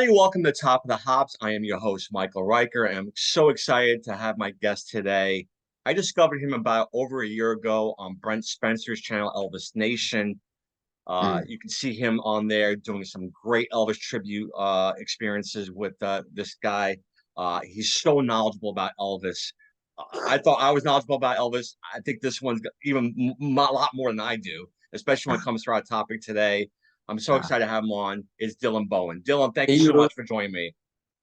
Everybody, welcome to Top of the Hops. I am your host, Michael Riker, and I'm so excited to have my guest today. I discovered him about over a year ago on Brent Spencer's channel, Elvis Nation. Mm. You can see him on there doing some great Elvis tribute experiences with this guy. He's so knowledgeable about Elvis. I thought I was knowledgeable about Elvis. I think this one's got even a lot more than I do, especially when it comes to our topic today. I'm so Ah, excited to have him on. Is Dylan Bowen. Dylan, thank you so you. much for joining me.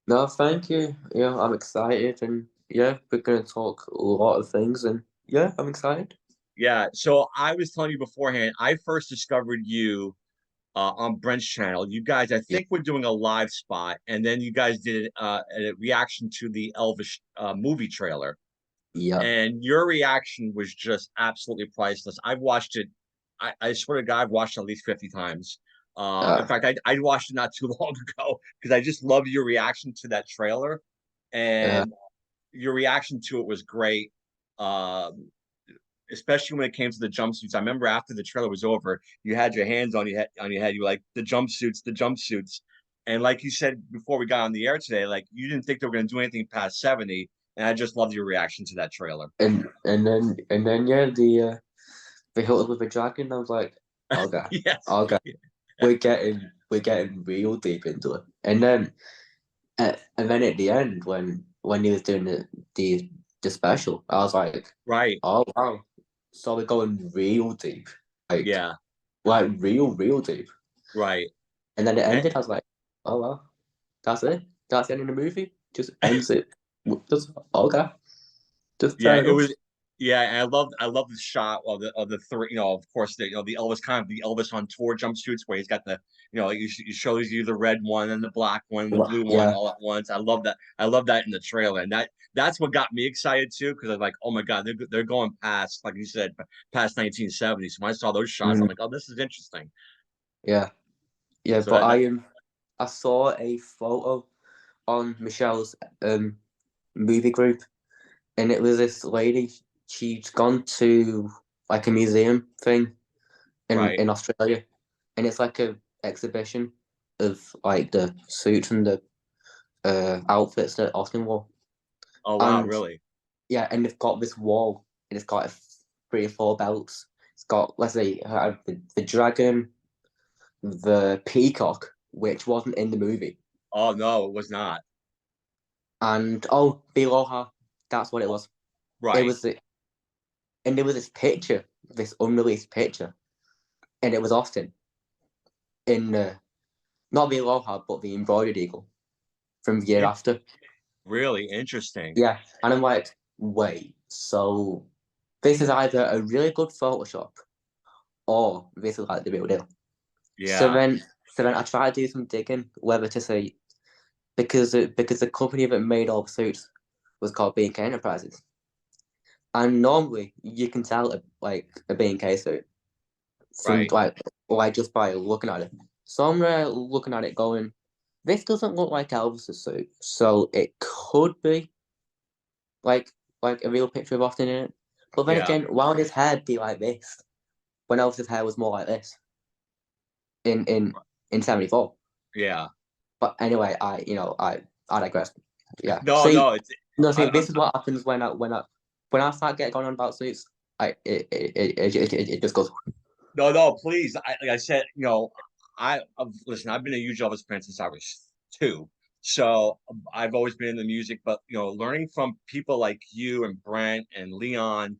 No, thank you. Yeah, I'm excited, and yeah, we're gonna talk a lot of things, and yeah, I'm excited. Yeah, so I was telling you beforehand, I first discovered you on Brent's channel. You guys, I Yeah, think, were doing a live spot, and then you guys did a reaction to the Elvis movie trailer. yeah, And your reaction was just absolutely priceless. I've watched it. I swear to God, I've watched it at least 50 times. In uh, fact, I watched it not too long ago because I just loved your reaction to that trailer, uh, and your reaction to it was great. Especially when it came to the jumpsuits. I remember after the trailer was over, you had your hands on your head. You were like the jumpsuits, the jumpsuits. And like you said before we got on the air today, like you didn't think they were going to do anything past 70. And I just loved your reaction to that trailer. and then yeah, the hilt with the dragon. I was like, okay, Yes. okay, we're getting real deep into it, and then at the end when he was doing the special, I was like, Right. oh wow, so we're going real deep, like Yeah. real deep. Right. And then it And, ended. I was like, oh well, that's it. That's the end of the movie. Just ends it. Just okay. Just yeah, fair it enough. was. Yeah, and I love the shot of the three. Of course, the Elvis kind of the Elvis on tour jumpsuits where he's got the he shows you the red one and the black one and the blue one Yeah, all at once. I love that. I love that in the trailer, and that's what got me excited too because I was like, oh my God, they're going past like you said past 1970. So when I saw those shots, I'm mm, like, oh, this is interesting. yeah, yeah. So But that I that am. I saw a photo on Michelle's movie group, and it was this lady. She'd gone to like a museum thing in right. in Australia, and it's like a exhibition of like the suits and the outfits that Austin wore. Oh wow, And really? yeah, and they've got this wall, and it's got three or four belts. It's got, let's say, the dragon, the peacock, which wasn't in the movie, Oh no, it was not. and oh, the Aloha. That's what it Oh, was. It right. was the, and there was this picture, this unreleased picture, and it was Austin in not the Aloha, but the embroidered eagle from the year It after. really interesting. Yeah, and I'm like, wait, so this is either a really good Photoshop or this is like the real deal. So Yeah. then, so then I tried to do some digging whether to say because the company that made all the suits was called B&K Enterprises, and normally you can tell like a B&K suit from Right. like just by looking at it. So I'm looking at it going, this doesn't look like Elvis's suit, so it could be like like a real picture of Austin in it. But then Yeah. again, why would his hair be like this when Elvis's hair was more like this in in in '74? Yeah. But anyway, I digress. Yeah. No, See, no, it's no, see, I'm this is what happens when I start getting going on about suits. It just goes. no, no, please. Like I said, listen, I've been a huge Elvis fan since I was two. So I've always been in the music, but learning from people like you and Brent and Leon,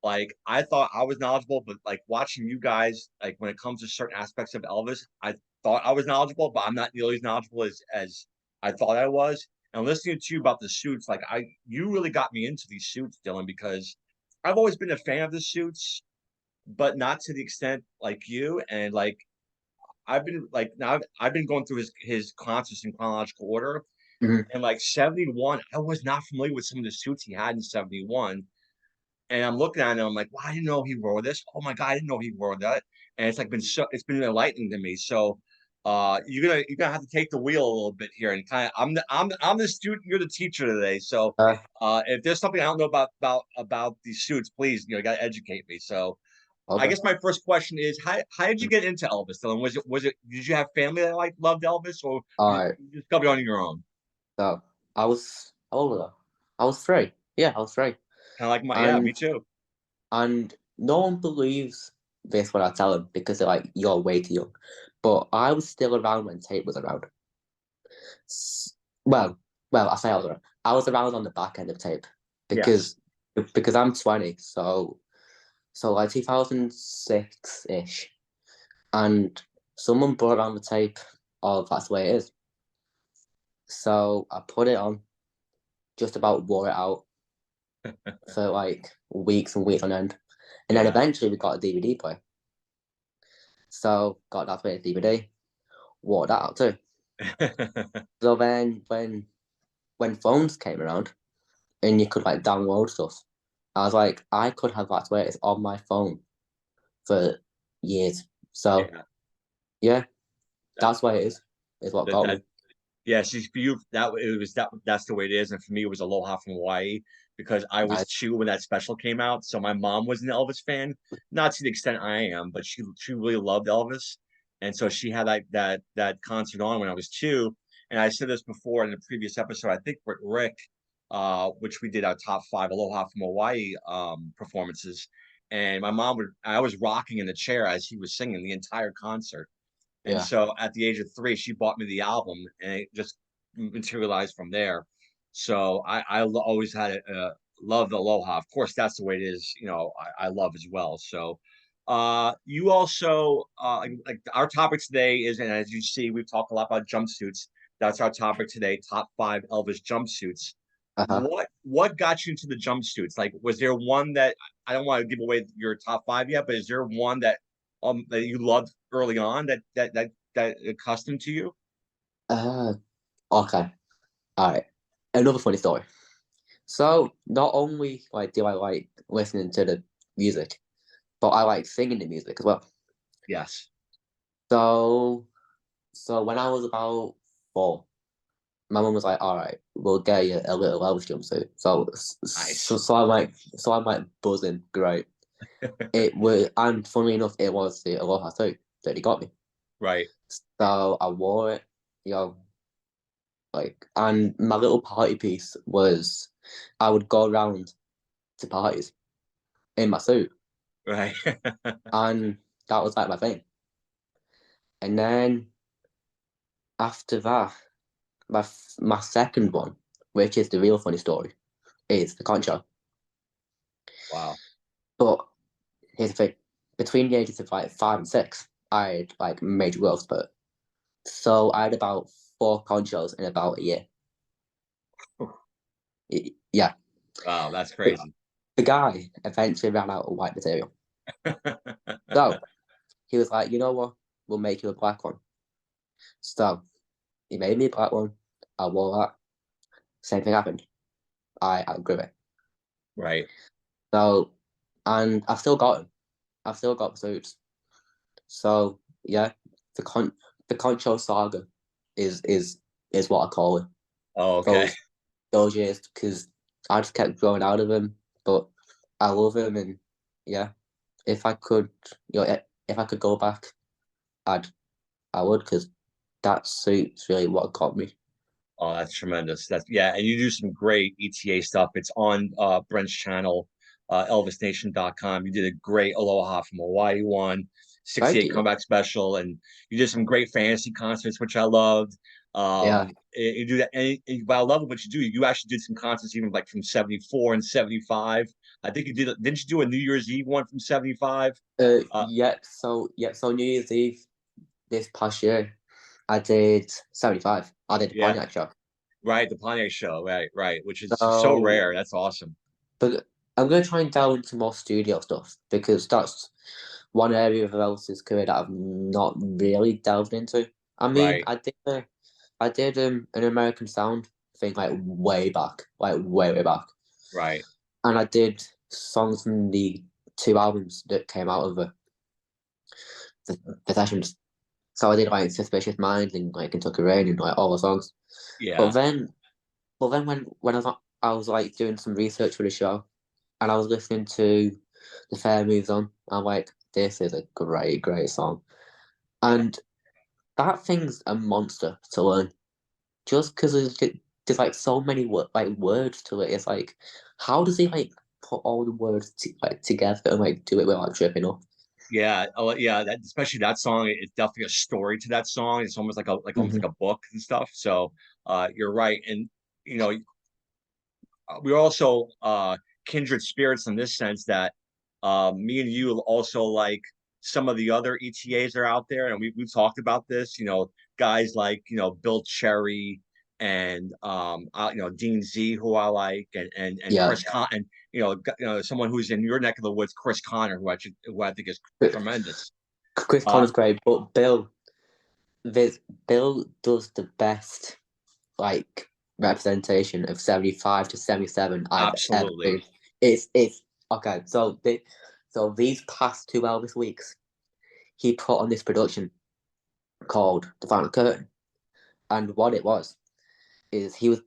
like I thought I was knowledgeable, but like watching you guys, like when it comes to certain aspects of Elvis, I thought I was knowledgeable, but I'm not nearly as knowledgeable as I thought I was. And listening to you about the suits, like you really got me into these suits, Dylan, because I've always been a fan of the suits, but not to the extent like you. And like I've been like now I've been going through his concerts in chronological order. Mhm. And like 71, I was not familiar with some of the suits he had in 71. And I'm looking at it, I'm like, wow, I didn't know he wore this. Oh my God, I didn't know he wore that. And it's like it's been enlightening to me. So you're gonna have to take the wheel a little bit here and kind of I'm the student, you're the teacher today. So Uh, if there's something I don't know about these suits, please, you gotta educate me. So I Okay. guess my first question is how did you get into Elvis, Dylan? Was it did you have family that like loved Elvis, or All you right. you discovered it on your own? So I was how old was I? I was 3. Yeah, I was 3. Kind of like yeah, me And too. no one believes this when I tell them because they're like, "You're way too young." But I was still around when tape was around. S- Well, I say I was around. I was around on the back end of tape Yes. because I'm 20, so like 2006 ish, and someone brought around the tape of That's the Way It Is. So I put it on, just about wore it out for like weeks and weeks on end. And then Yeah. eventually we got a DVD player. So got that way DVD, wore that out too. So then when phones came around and you could like download stuff, I was like, I could have that way it's on my phone for years. So Yeah. yeah, That, that's why it is what that got that me. Yeah, see, for you, that's the way it is, and for me, it was Aloha from Hawaii because I was Nice. 2 when that special came out. So my mom was an Elvis fan, not to the extent I am, but she really loved Elvis, and so she had like that concert on when I was 2. And I said this before in the previous episode, I think with Rick, which we did our top 5 Aloha from Hawaii performances, and I was rocking in the chair as he was singing the entire concert. And Yeah. so at the age of 3, she bought me the album, and it just materialized from there. So always had it, loved Aloha. Of course, that's the way it is. I love as well. So, you also like our topic today is, and as you see, we've talked a lot about jumpsuits. That's our topic today: top 5 Elvis jumpsuits. Uh-huh. What got you into the jumpsuits? Like, was there one that I don't want to give away your top 5 yet, but is there one that you loved early on that accustomed to you? Uh okay. All right. Another funny story. So not only like do I like listening to the music, but I like singing the music as well. Yes. So when I was about 4, my mum was like, "All right, we'll get you a little Elvis jumpsuit." Nice. So I'm like buzzing, great. It was, and funnily enough, it was the Aloha suit that he got me. Right. So I wore it, you know, like, and my little party piece was I would go around to parties in my suit, Right. and that was like my thing. And then after that, my second one, which is the real funny story, is the concho. Wow. But here's the thing: between the ages of like 5 and 6, I had like major growth spurt. So I had about 4 conchos in about a year. Yeah, Wow, that's the, crazy. the guy eventually ran out of white material. So he was like, you know what? We'll make you a black one. So he made me a black one. I wore that. Same thing happened. I outgrew it. Right. So, and I've still got them. I've still got the suits. So yeah, the concho saga is what I call it. Oh, okay. Those those years because I just kept growing out of them. But I love them, and yeah, if I could, if I could go back, I'd I would because that suit's really what got me. Oh, that's tremendous. Yeah, and you do some great ETA stuff. It's on Brent's channel, elvisnation.com. You did a great Aloha from Hawaii one, Thank 68 you. comeback special, and you did some great fantasy concerts, which I loved. Yeah. You do that, but I love what you do. You actually did some concerts even like from 74 and 75. I think didn't you do a New Year's Eve one from 75? So New Year's Eve this past year, I did 75. I did the Yeah, Pontiac show. right. The Pontiac show, right, which is so So, rare. That's awesome. but I'm gonna try and delve into more studio stuff because that's one area of Elvis's career that I've not really delved into. I mean, Right, I did an American Sound thing like way back, like way back, right. and I did songs from the 2 albums that came out of the sessions. So I did like Suspicious Minds and like Kentucky Rain and like all the songs. But Yeah. then, when I was like doing some research for the show, and I was listening to the Fair Moves On, I'm like, this is a great song. And that thing's a monster to learn. Just because there's like so many words to it. It's like, how does he like put all the words together and like do it without tripping up? Yeah, oh yeah, that especially that song, it's definitely a story to that song. It's almost like almost Hmm. like a book and stuff. So you're right. And you know, we're also kindred spirits in this sense that me and you also like some of the other ETAs that are out there, and we've talked about this. Guys like Bill Cherry and Dean Z, who I like, and Yeah, Chris Con, and someone who's in your neck of the woods, Chris Connor, who I think is tremendous. Chris Uh, Connor's great, but Bill does the best like representation of 75 to 77 I've ever Absolutely. seen. It's okay. So these past 2 Elvis weeks, he put on this production called The Final Curtain, and what it was is he was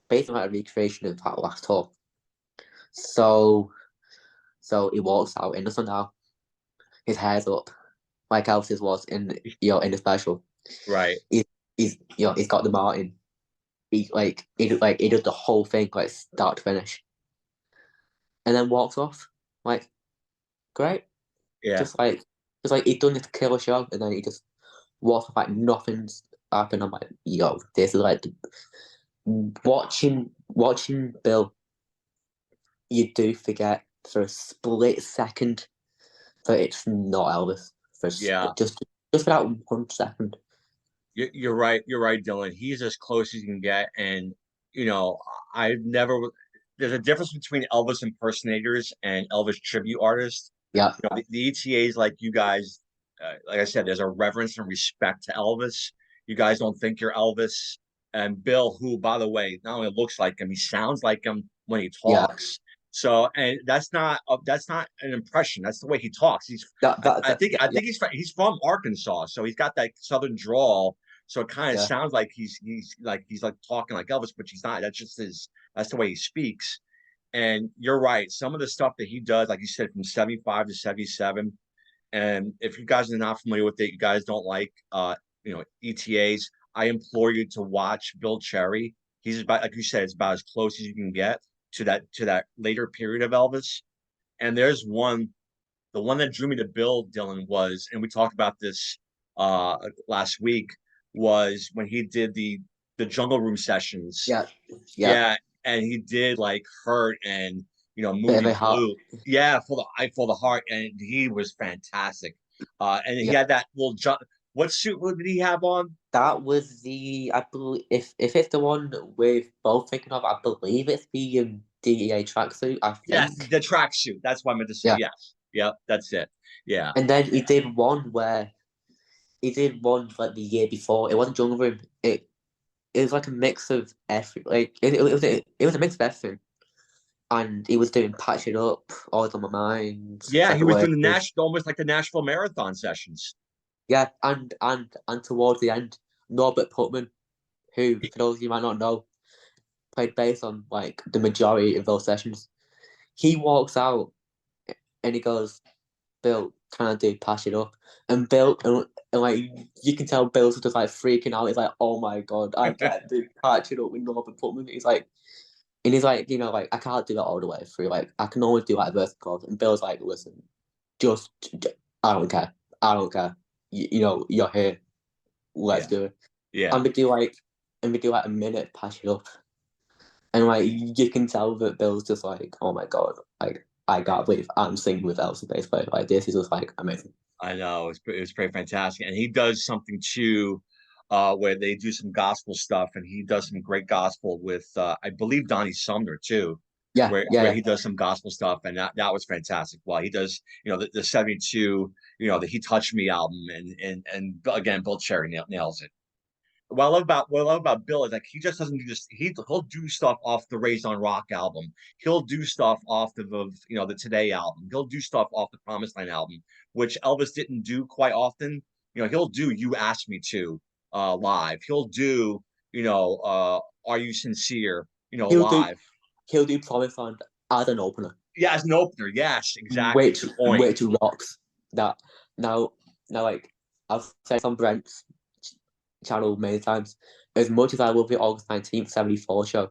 based on a recreation of that last tour. So he walks out in the sun now, his hair's up, like Elvis's was in the special. Right. He's got the Martin. He does the whole thing like start to finish, and then walks off. Like great, Yeah. just like he's done this killer show, and then he just walks off like nothing's happened. I'm like, yo, this is like watching Bill. You do forget for a split second that it's not Elvis. Yeah. Just for that 1 second. You're right. You're right, Dylan. He's as close as you can get. And, you know, I've never, there's a difference between Elvis impersonators and Elvis tribute artists. Yeah, The ETAs, like you guys, like I said, there's a reverence and respect to Elvis. You guys don't think you're Elvis. And Bill, who, by the way, not only looks like him, he sounds like him when he yeah. talks. So, and that's not an impression. That's the way he talks. I Yeah, think he's from Arkansas, so he's got that southern drawl. So it kind of yeah, sounds like he's like talking like Elvis, but he's not. That's the way he speaks. And you're right. Some of the stuff that he does, like you said, from 75 to 77. And if you guys are not familiar with it, you guys don't like ETAs, I implore you to watch Bill Cherry. He's about, like you said, it's about as close as you can get to that later period of Elvis. And there's the one that drew me to Bill Dylan was, and we talked about this last week, was when he did the Jungle Room sessions. yeah, yeah. Yeah, and he did like Hurt and Bit of Moving a heart. Blue. Yeah, for the I for the Heart, and he was fantastic. And he Yeah, had that little jump. What suit did he have on? that was I believe if it's the one we're both thinking of, I believe it's the DEA tracksuit. I Yes, think. the tracksuit. That's what I meant to say. Yeah, Yes. Yep, that's it. Yeah. and then he did one like the year before. It wasn't Jungle Room. It was like a mix of every like it was a mix of everything. And he was doing Patch It Up, Always on My Mind, Yeah, he Separate was doing the Ways. almost like the Nashville Marathon sessions. Yeah, and towards the end, Norbert Putman, who for those of you might not know, played bass on like the majority of those sessions. He walks out and he goes, "Bill, can I do Patch It Up?" And like you can tell Bill's just like freaking out. He's like, "Oh my god, I can't do Patch It Up with Norbert Putman." He's like. And he's like, like I can't do that all the way through. Like I can only do like verse chords. And Bill's like, listen, just I don't care. I don't care. You're here. Let's Yeah. do it. Yeah. And we do like a minute patch it up. And like you can tell that Bill's just like, oh my god, like I can't believe I'm singing with Elvis bass player. Like this is just like amazing. I know it was pretty fantastic, and he does something too, where they do some gospel stuff, and he does some great gospel with, I believe Donnie Sumner too, Yeah, where yeah, he does some gospel stuff, and that was fantastic. While he does, the 72, the He Touched Me album, and again, Bill Cherry nails it. What I love about Bill is like he just doesn't do just he'll do stuff off the Raised on Rock album. He'll do stuff off the Today album. He'll do stuff off the Promised Land album, which Elvis didn't do quite often. He'll do You Asked Me To live. He'll do Are You Sincere he'll do live. he'll do Promise Land as an opener, Yeah, as an opener. Yes, exactly. which Good point. which rocks. that now like I've said on Brent's channel many times, as much as I love the August 19th 74 show,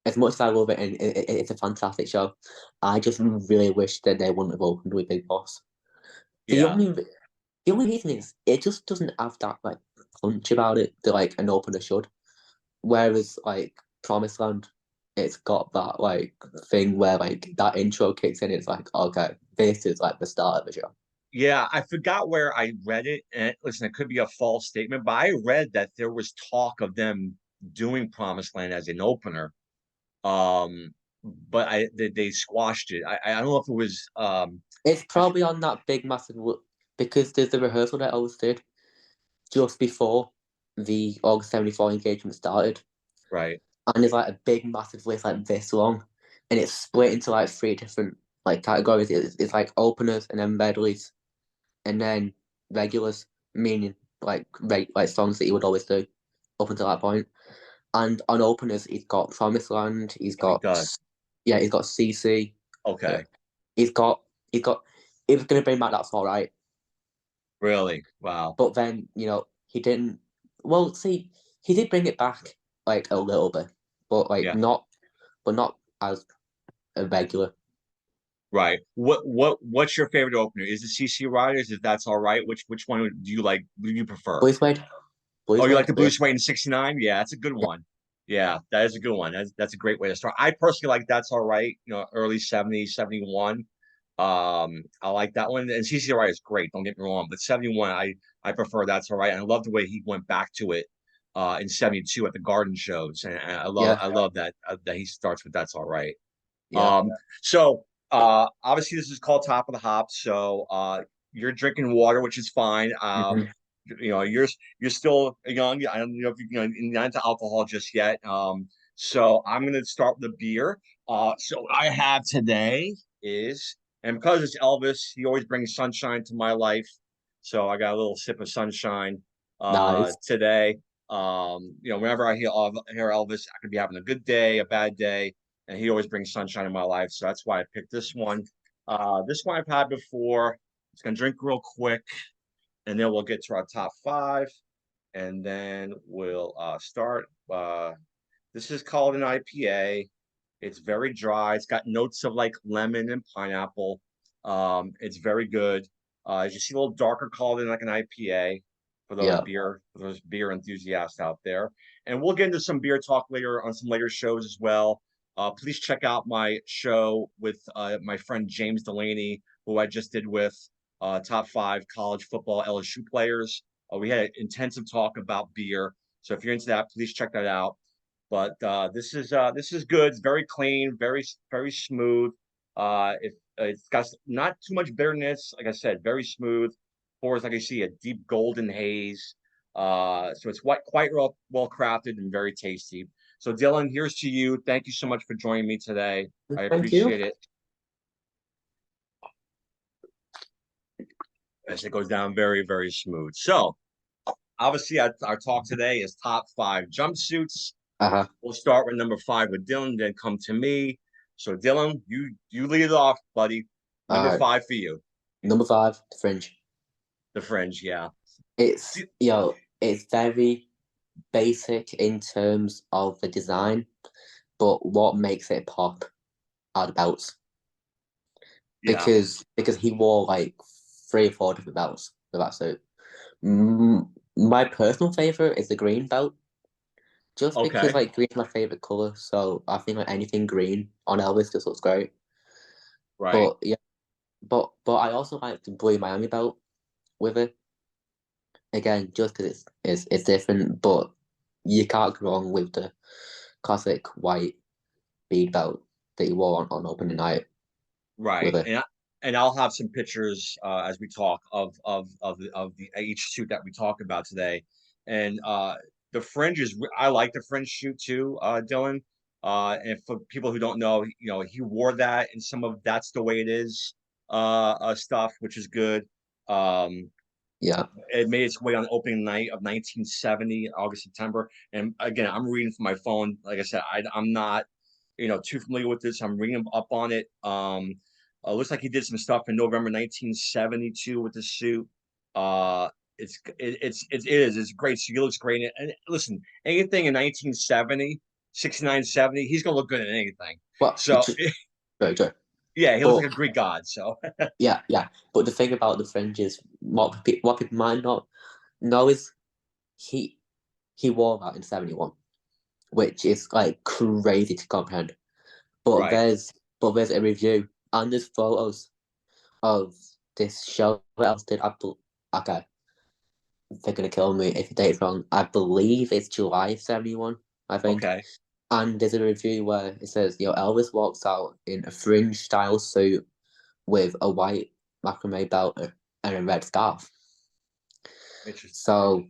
as much as I love it, and it's a fantastic show, I just really wish that they wouldn't have opened with Big Boss. The Yeah. only the only reason is it just doesn't have that like punch about it that like an opener should. Whereas like Promised Land, it's got that like thing where like that intro kicks in. It's like, okay, this is like the start of the show. Yeah, I forgot where I read it. And listen, it could be a false statement, but I read that there was talk of them doing Promised Land as an opener. Um, but they squashed it. I don't know if it was It's I, probably on that big massive because there's the rehearsal that I always did just before the August 74 engagement started. right. And there's like a big massive list like this long, and it's split into like three different like categories. It's like openers and then medleys and then regulars, meaning like songs that he would always do up until that point. And on openers, he's got Promised Land. Oh, he does. He's got CC. uh, Okay. He's got he's got. He was gonna bring back That's Alright, Really? Wow. but then he didn't. Well, see, he did bring it back like a little bit, but like Yeah. not as a regular. Right. What's your favorite opener? Is it CC Riders? Is That's All Right? Which one do you like? Do you prefer? Blue Suede, Oh, Blue you like Suede, the yeah, Blue Suede in '69? Yeah, that's a good yeah, one. Yeah, that is a good one. That's a great way to start. I personally like That's All Right, early '70s, '71. I like that one. And CC Wright is great, don't get me wrong. But '71, I prefer That's All Right. And I love the way he went back to it in '72 at the garden shows. And yeah, I love that he starts with That's All Right. yeah. So obviously this is called Top of the Hop. So you're drinking water, which is fine. Mm-hmm. You're still young. I don't know if you're not into alcohol just yet. So I'm gonna start with the beer. So what I have today is, and because it's Elvis, he always brings sunshine to my life. So I got a little sip of sunshine Nice. today. Whenever I hear Elvis, I could be having a good day, a bad day, and he always brings sunshine in my life. So that's why I picked this one. This one I've had before. It's gonna drink real quick, and then we'll get to our top five, and then we'll start. This is called an IPA. It's very dry. It's got notes of like lemon and pineapple. It's very good. As you see, a little darker color than like an IPA Yeah. for those beer enthusiasts out there. And we'll get into some beer talk later on some later shows as well. Please check out my show with my friend James Delaney, who I just did with top five college football LSU players. We had an intensive talk about beer. So if you're into that, please check that out. But this is good. It's very clean, very smooth. It's got not too much bitterness. Like I said, very smooth. Pours like I see a deep golden haze. So it's quite well crafted and very tasty. So Dylan, here's to you. Thank you so much for joining me today. I Thank you. appreciate it. As it goes down very smooth. So obviously our talk today is top five jumpsuits. Uh-huh. We'll start with number five with Dylan, then come to me. So Dylan, you lead it off, buddy. Number All right. five for you. Number 5, The Fringe. The Fringe, yeah. It's very basic in terms of the design, but what makes it pop are the belts. Yeah. Because he wore like 3 or 4 different belts with that suit. Mm, my personal favorite is the green belt, just because Okay. like green's my favorite color. So I think like anything green on Elvis just looks great. Right. But yeah, but I also like the blue Miami belt with it. Again, just because it's different, but you can't go wrong with the classic white bead belt that he wore on opening night with Right. it. And I'll have some pictures as we talk of the each suit that we talk about today. And the fringe is I like the fringe suit too, Dylan. And for people who don't know, he wore that in some of That's the Way It Is stuff, which is good. Um, Yeah. it made its way on opening night of 1970, August, September. And again, I'm reading from my phone. Like I said, I'm not, too familiar with this. I'm reading up on it. Looks like he did some stuff in November 1972 with the suit. Uh, it's great. So he looks great. And listen, anything in 1970, 69, 70, he's gonna look good in anything. Well, So very true. yeah, he looks But like a Greek god. So yeah, yeah. But the thing about the Fringe is what people might not know is he he wore that in 71, which is like crazy to comprehend. But right. there's a review and there's photos of this show that else did. Okay, they're gonna kill me if the date's wrong. I believe it's July of 71, I think. Okay. And there's a review where it says, Elvis walks out in a fringe style suit with a white macrame belt and a red scarf. Interesting. So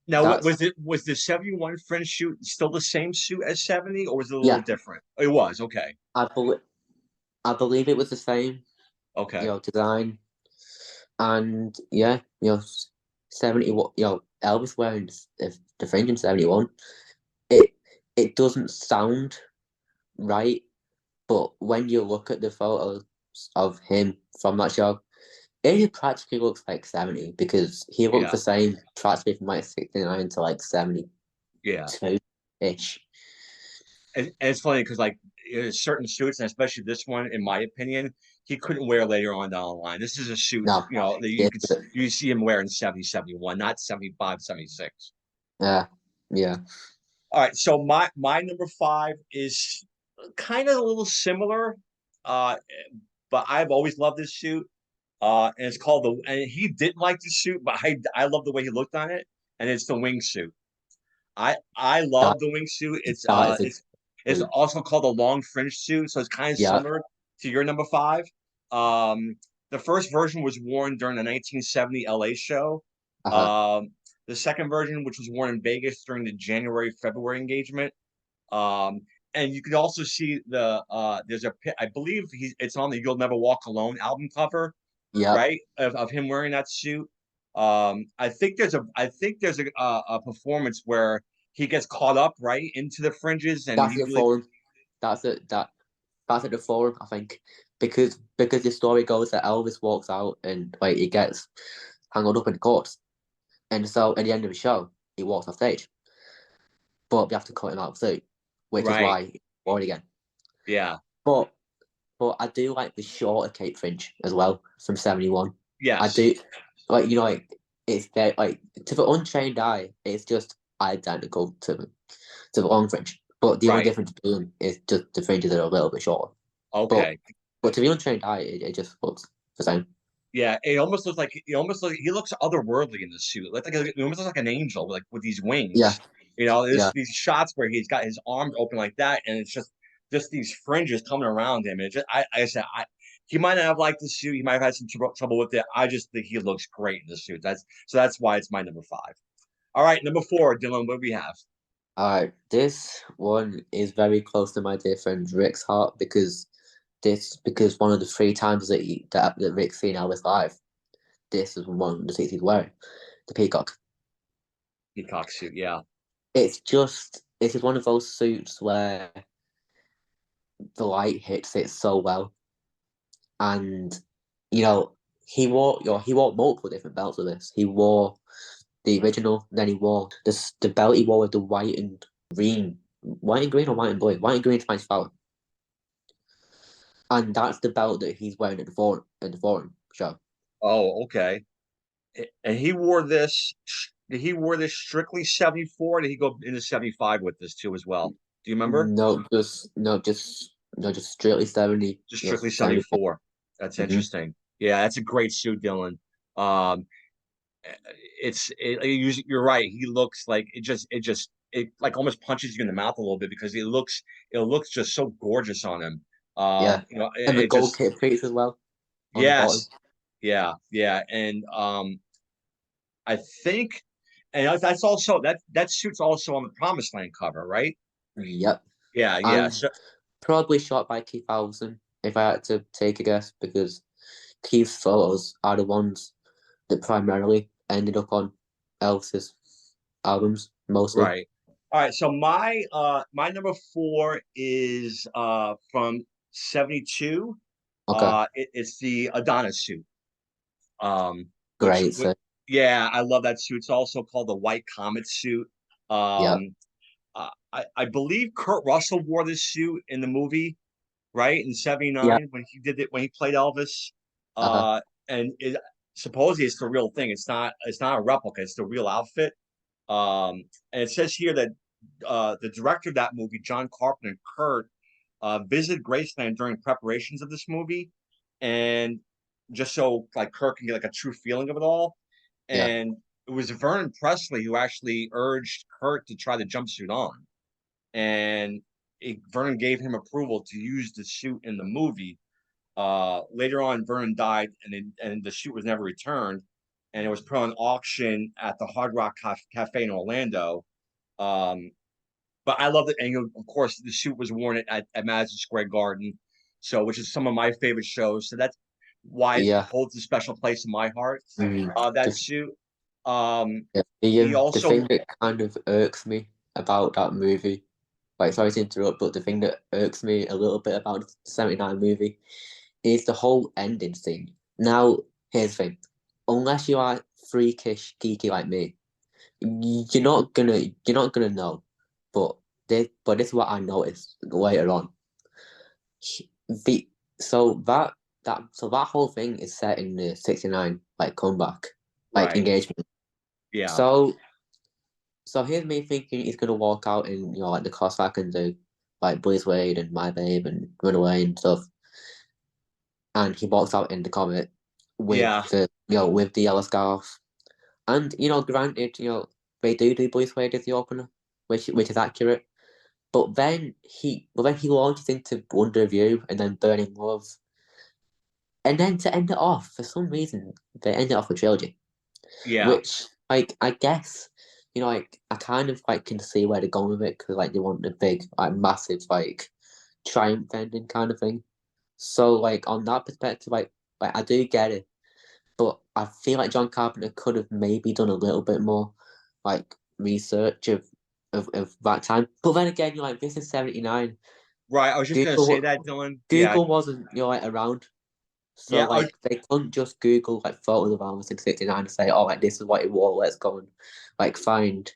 Now, that's was the 71 French suit still the same suit as 70, or was it a little yeah. different? It was okay. I believe it was the same, Okay. design, and yeah, 70. Elvis wearing the fringe in 71. It it doesn't sound right, but when you look at the photos of him from that show, it practically looks like 70 because he looked Yeah. the same practically from like 69 to like 72 Yeah. ish. And it's funny because like certain suits, and especially this one, in my opinion, he couldn't wear later on down the line. This is a suit, No, that yeah, you see him wearing 70, 71, not 75, 76. yeah, yeah, All right, so my number five is kind of a little similar, uh, but I've always loved this suit. And it's called the. And he didn't like the suit, but I love the way he looked on it, and it's the wingsuit. I that love the wingsuit. that is a It's also called a long fringe suit, so it's kind of yeah, similar to your number five. Um, the first version was worn during the 1970 LA show. uh-huh, Um, the second version, which was worn in Vegas during the January February engagement. Um, and you can also see there's I believe it's on the "You'll Never Walk Alone" album cover, yeah. right? Of him wearing that suit. I think there's a performance where he gets caught up right into the fringes, and That's he the really forum. That's at the forum, I think, because the story goes that Elvis walks out and like he gets hung up in the courts, and so at the end of the show he walks off stage, but they have to cut him out of the suit, which is right, why he wore it again. yeah, But I do like the shorter Cape Fringe as well from 71. I yes, do like it's very like to the untrained eye, it's just identical to the long fringe. But the only right, difference between them is just the fringes are a little bit shorter. But okay, to the untrained eye, it just looks the same. yeah. He looks otherworldly in the suit. He almost looks like an angel, like with these Yeah, wings. There's yeah. these shots where he's got his arms open like that, and it's just these fringes coming around him. And it just, I said, he might not have liked the suit. He might have had some trouble with it. I just think he looks great in the suit. That's why it's my number five. All right, number four, Dylan. What do we have? All right, this one is very close to my dear friend Rick's heart because one of the three times that Rick's seen Elvis live, this is one of the suits he's wearing, the Peacock. Peacock suit. Yeah, It's just one of those suits where the light hits it so well, and you know he wore multiple different belts with this. He wore the original, then he wore the belt he wore with the white and green or white and blue, white and green Spanish flower, and that's the belt that he's wearing at the forum show. oh, okay. And he wore this. Did he wore this strictly 74? Or did he go into 75 with this too as well? Do you remember? Just strictly 70, Just strictly 74. 74. That's Mm-hmm. interesting. Yeah, that's a great suit, Dylan. Um, you're right. He looks like it like almost punches you in the mouth a little bit because it looks just so gorgeous on him. Yeah, and the It gold just tip plates as well on the bottom. yes, yeah, yeah, and I think, and that's also that suit's also on the Promised Land cover, right? Yep, Yeah, yeah. and So probably shot by Keith Allison if I had to take a guess because Keith's photos are the ones that primarily ended up on Elvis's albums mostly. right. All right. So my number four is from 72. Okay. It's the Adonis suit. Great. Which So yeah, I love that suit. It's also called the White Comet suit. yeah. I believe Kurt Russell wore this suit in the movie, right, in Yeah. '79 when he did it when he played Elvis. Uh-huh. And supposedly it's the real thing. It's not a replica. It's the real outfit. And it says here that the director of that movie, John Carpenter and Kurt, visited Graceland during preparations of this movie, and just so like Kurt can get like a true feeling of it all. Yeah. And it was Vernon Presley who actually urged Kurt to try the jumpsuit on, and Vernon gave him approval to use the suit in the movie. Later on, Vernon died, and the suit was never returned, and it was put on auction at the Hard Rock Cafe in Orlando. Um, but I love it, and of course, the suit was worn at Madison Square Garden, so which is some of my favorite shows. So that's why it Yeah. holds a special place in my heart. That The, suit. Um, yeah. he The also, thing that kind of irks me about that movie, like sorry to interrupt, but the thing that irks me a little bit about the 79 movie is the whole ending scene. Now, here's the thing. Unless you are freakish geeky like me, you're not gonna know. But this is what I noticed later on. The so that whole thing is set in the 69 like comeback, like right, engagement. yeah, So here's me thinking he's gonna walk out in like the Cossack and do like Blaze Wade and My Babe and Run Away and stuff, and he walks out in the Comet with yeah, the with the yellow scarf. And granted, they do Blaze Wade as the opener, which is accurate. But then he launches into Wonder View and then Burning Love, and then to end it off, for some reason they end it off with Trilogy, yeah. which like I guess like I kind of like can see where they're going with it because like they want a big like massive like triumph ending kind of thing. So like on that perspective, like I do get it, but I feel like John Carpenter could have maybe done a little bit more like research of that time. But then again, you're like this is 79. Right. I was just gonna say Google that, Dylan. Yeah, Google wasn't like around. So yeah. like they couldn't just Google like photos of Elvis in '69 and say, oh like this is what he wore, let's go and like find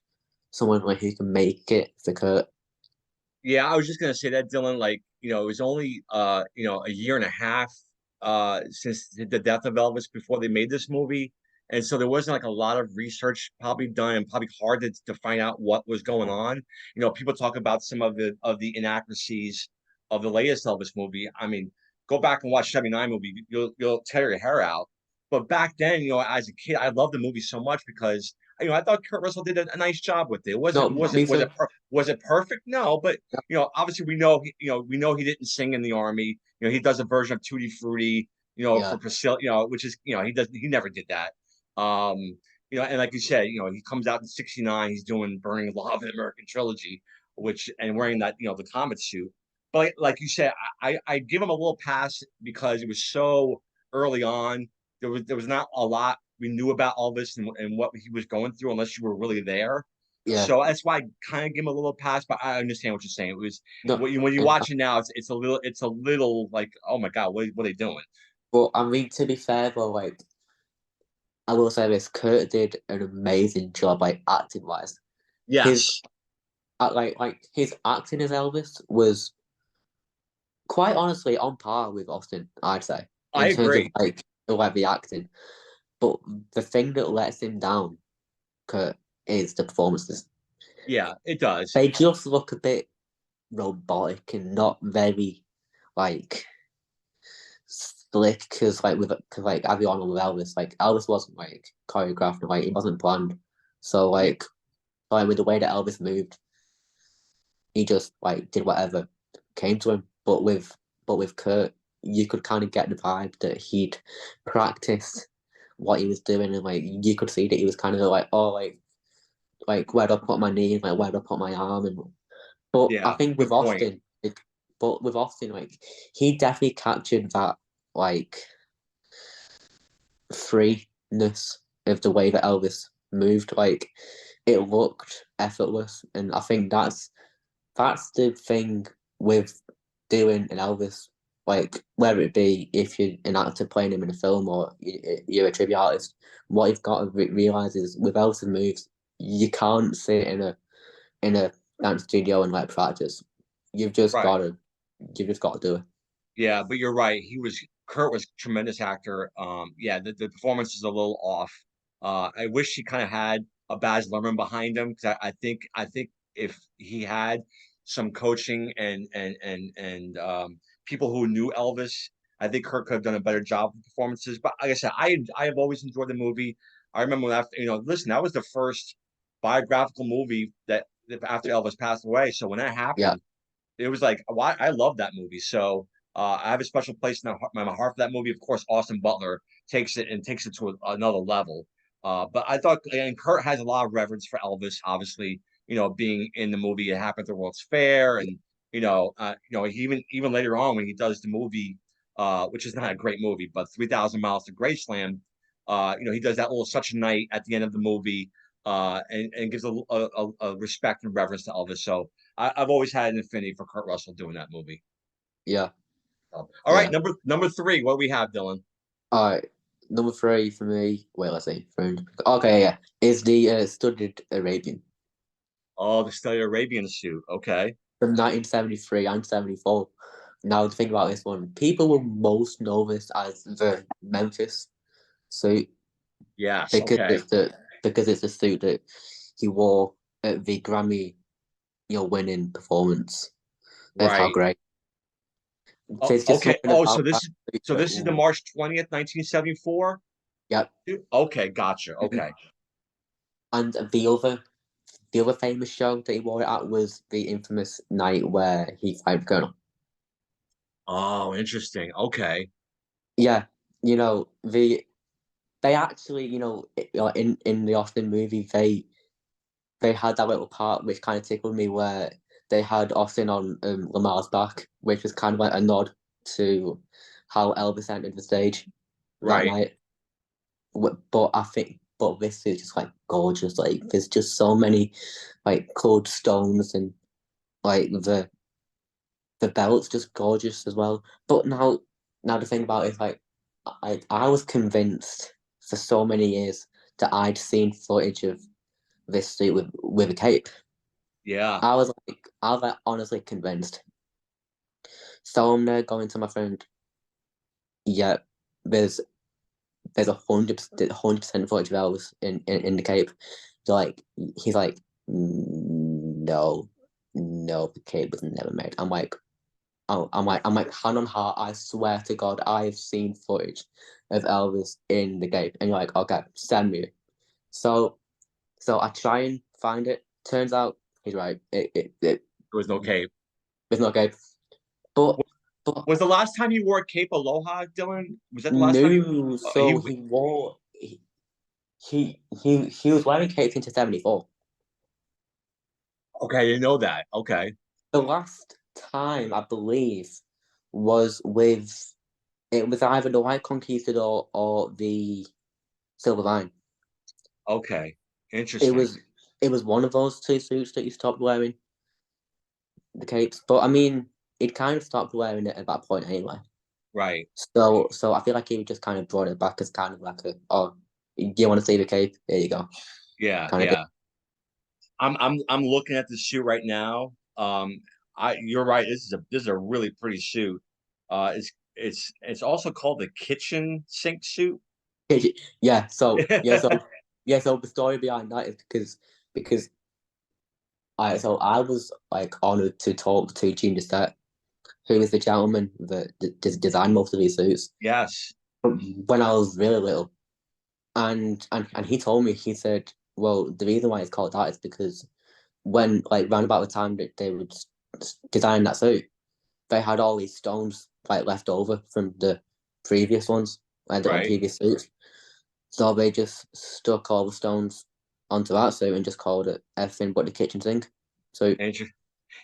someone like who can make it for Kurt. Yeah, I was just gonna say that, Dylan. Like, it was only a year and a half since the death of Elvis before they made this movie. And so there wasn't like a lot of research probably done and probably hard to find out what was going on. People talk about some of the inaccuracies of the latest Elvis movie. I mean, go back and watch '79 movie, you'll tear your hair out. But back then, as a kid, I loved the movie so much because I thought Kurt Russell did a nice job with it. It No, wasn't was it me was too. it was it perfect? No, but obviously we know he didn't sing in the army. He does a version of Tutti Frutti, Yeah, for Priscilla, which is, he never did that. Um, and like you said, he comes out in '69, he's doing Burning Love and American Trilogy, and wearing that, the Comet suit. But like you said, I give him a little pass because it was so early on. There was not a lot we knew about Elvis and what he was going through unless you were really there. yeah. So that's why I kind of give him a little pass, but I understand what you're saying. It was No, when you and watch it now, it's a little like, oh my god, what are they doing? but I mean to be fair though, like I will say this, Kurt did an amazing job like acting wise. His Yes, like his acting as Elvis was quite honestly on par with Austin, I'd say, I in terms of agree. like the acting. But the thing that lets him down, Kurt, is the performances. Yeah, it does. They just look a bit robotic and not very like slick because like as we all know with Elvis, like Elvis wasn't like choreographed, like it wasn't planned. So Yeah, like with the way that Elvis moved, he just like did whatever came to him. But with Kurt, you could kind of get the vibe that he'd practiced what he was doing, and like you could see that he was kind of like, oh, like where do I put my knee, and like where do I put my arm, and but I yeah, think good point. with Austin, like he definitely captured that like freeness of the way that Elvis moved. Like it looked effortless, and I think that's the thing with doing an Elvis like whether it be if you're an actor playing him in a film or you're a tribute artist, what you've got to realize is with Elvis moves, you can't sit in a dance studio and like practice. You've just Right. got to you've just got to do it. Yeah, but you're right. Kurt was a tremendous actor. Yeah, the performance is a little off. I wish he kind of had a Baz Luhrmann behind him because I think if he had some coaching and people who knew Elvis, I think Kurt could have done a better job with performances. But like I said, I have always enjoyed the movie. I remember when after listen, that was the first biographical movie that after Elvis passed away. So when that Yeah, happened, it was like why I love that movie. So I have a special place in my heart for that movie. Of course, Austin Butler takes it to another level. But I thought, and Kurt has a lot of reverence for Elvis. Obviously, being in the movie, it happened at the World's Fair, and even later on when he does the movie, which is not a great movie, but 3,000 Miles to Graceland, he does that little such a night at the end of the movie, and gives a respect and reverence to Elvis. So I've always had an affinity for Kurt Russell doing that movie. yeah, All right, yeah. number three. What do we have, Dylan? All right, number three for me. Wait, let's see. Fringe. Okay, yeah, is the studded Arabian Oh, the Saudi Arabian suit. Okay. from 1973 and 74. Now, the thing about this one, people will most know this as the Memphis suit Yes. because Okay. it's the suit that he wore at the Grammy, winning performance of How Right. Great. Oh, There's just okay. something Oh, about that suit so that, this is the March 20th, 1974. yeah. Okay, gotcha. Mhm. Okay. And the other famous show that he wore it at was the infamous night where he fired the Colonel. Oh, interesting. Okay. Yeah, they actually, in the Austin movie, they had that little part which kind of tickled me where they had Austin on Lamar's back, which was kind of like a nod to how Elvis entered the stage that Right. night. But this is just like gorgeous. Like there's just so many like cold stones and like the belt's just gorgeous as well. But now the thing about it is like I was convinced for so many years that I'd seen footage of this suit with a cape. Yeah. I was like honestly convinced. So I'm there going to my friend. Yeah, there's there's 100% footage of Elvis in the cape. So like he's like, no, no, the cape was never made. I'm like, hand on heart, I swear to God, I've seen footage of Elvis in the cape. And you're like, okay, send me it. So I try and find it. Turns out he's right. There was no cape. It's not cape. But but Was the last time you wore a cape Aloha, Dylan? Was that the last time you? no, He. so he was wearing capes into 74. Okay, I didn't know that. Okay. The last time I believe was with it was either the White Conquistador or the Silver Vine. Okay. It Interesting. was it was one of those two suits that he stopped wearing the capes. But I mean, he'd kind of stopped wearing it at that point anyway. Right. So I feel like he just kind of brought it back as kind of like do you want to see the cape? There you go, Yeah. kind of. Yeah. I'm looking at the suit right now. You're right. This is a really pretty suit. It's also called the kitchen sink suit. Thing. Yeah. So the story behind that is because I was like honored to talk to Gene Dessert, who is the gentleman that designed most of these suits Yes. when I was really little. And he told me, he said, well, the reason why it's called that is because when like round about the time that they would design that suit, they had all these stones like left over from the previous ones, like the Right. previous suits. So they just stuck all the stones onto that suit and just called it everything but the kitchen sink. So Inter-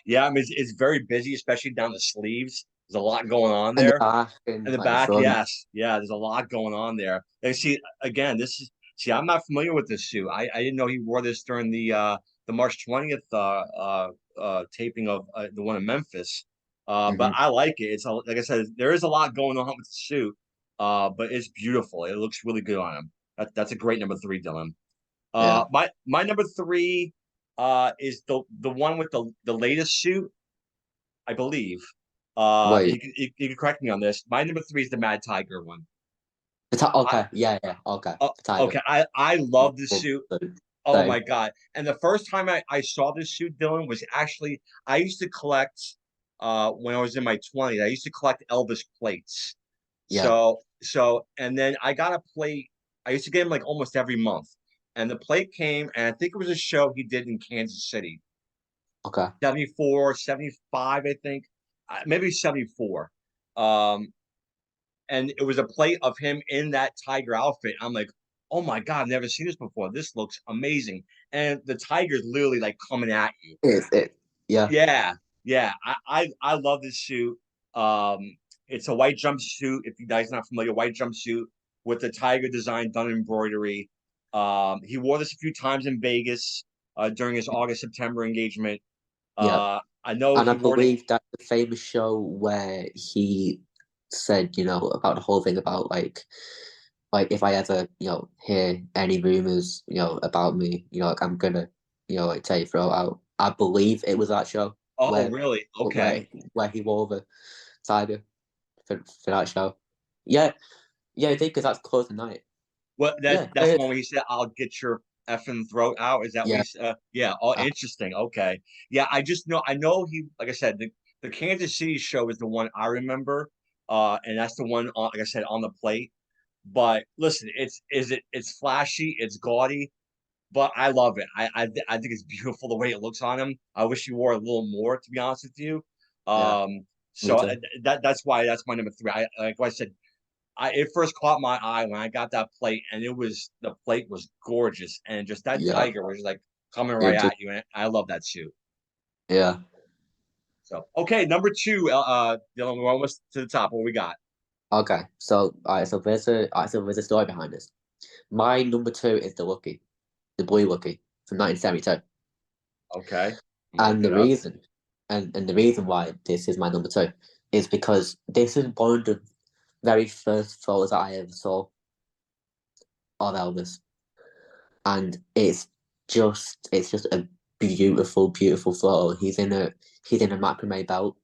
Yeah, I mean it's very busy, especially down the sleeves. There's a lot going on and the there. back In and the like the back, front. yes. Yeah, there's a lot going on there. And see, again, I'm not familiar with this suit. I didn't know he wore this during the March 20th taping of the one in Memphis. But Hmm. I like it. Like I said, there is a lot going on with the suit, but it's beautiful. It looks really good on him. That's a great number three, Dylan. Yeah. My number three is the one with the latest suit, I believe. Wait. You can correct me on this. My number three is the Mad Tiger one. I, Okay. Yeah. Yeah. Okay. The tiger. okay, I love this suit. Oh Same. my God. And the first time I saw this suit, Dylan, was actually I used to collect when I was in my 20s. I used to collect Elvis plates. Yeah. So and then I got a plate. I used to get him like almost every month. And the plate came, and I think it was a show he did in Kansas City. Okay. 74, 75, I think. Maybe 74. Um, and it was a plate of him in that tiger outfit. I'm like, oh my God, I've never seen this before. This looks amazing. And the tiger's literally like coming at you. It's it. Yeah. Yeah, yeah. I love this suit. It's a white jumpsuit. If you guys are not familiar, white jumpsuit with the tiger design done embroidery. He wore this a few times in Vegas during his August September engagement. Yeah. I know And I he wore it. believe that the famous show where he said, about the whole thing about like if I ever, hear any rumors, about me, like I'm gonna, like take your throat out. I believe it was that show Oh, where really? where Okay. where he wore the tiger for that show. Yeah, yeah, I think because that's close to night. Well, Yeah, that's the one where he said, "I'll get your effing throat out." Is that what yeah, he said? Yeah. Oh, uh, interesting. Okay. Yeah, I just know. I know he. Like I said, the Kansas City show is the one I remember, and that's the one. Like I said, on the plate. But listen, it's flashy, it's gaudy, but I love it. I think it's beautiful the way it looks on him. I wish he wore a little more, to be honest with you. yeah. Me So too. that's why that's my number three. Like I said, it first caught my eye when I got that plate, and the plate was gorgeous, and just that Yeah, tiger was like coming right it just at you, and I love that suit. yeah. So okay, number two, Dylan, we're almost to the top. What we got? Okay, so there's a story behind this. My number two is the Blue Lucky from 1972. Okay, I'm gonna look And it the up. reason, and the reason why this is my number two is because this is one of the very first photos that I ever saw of Elvis, and it's just a beautiful, beautiful photo. He's in a macrame belt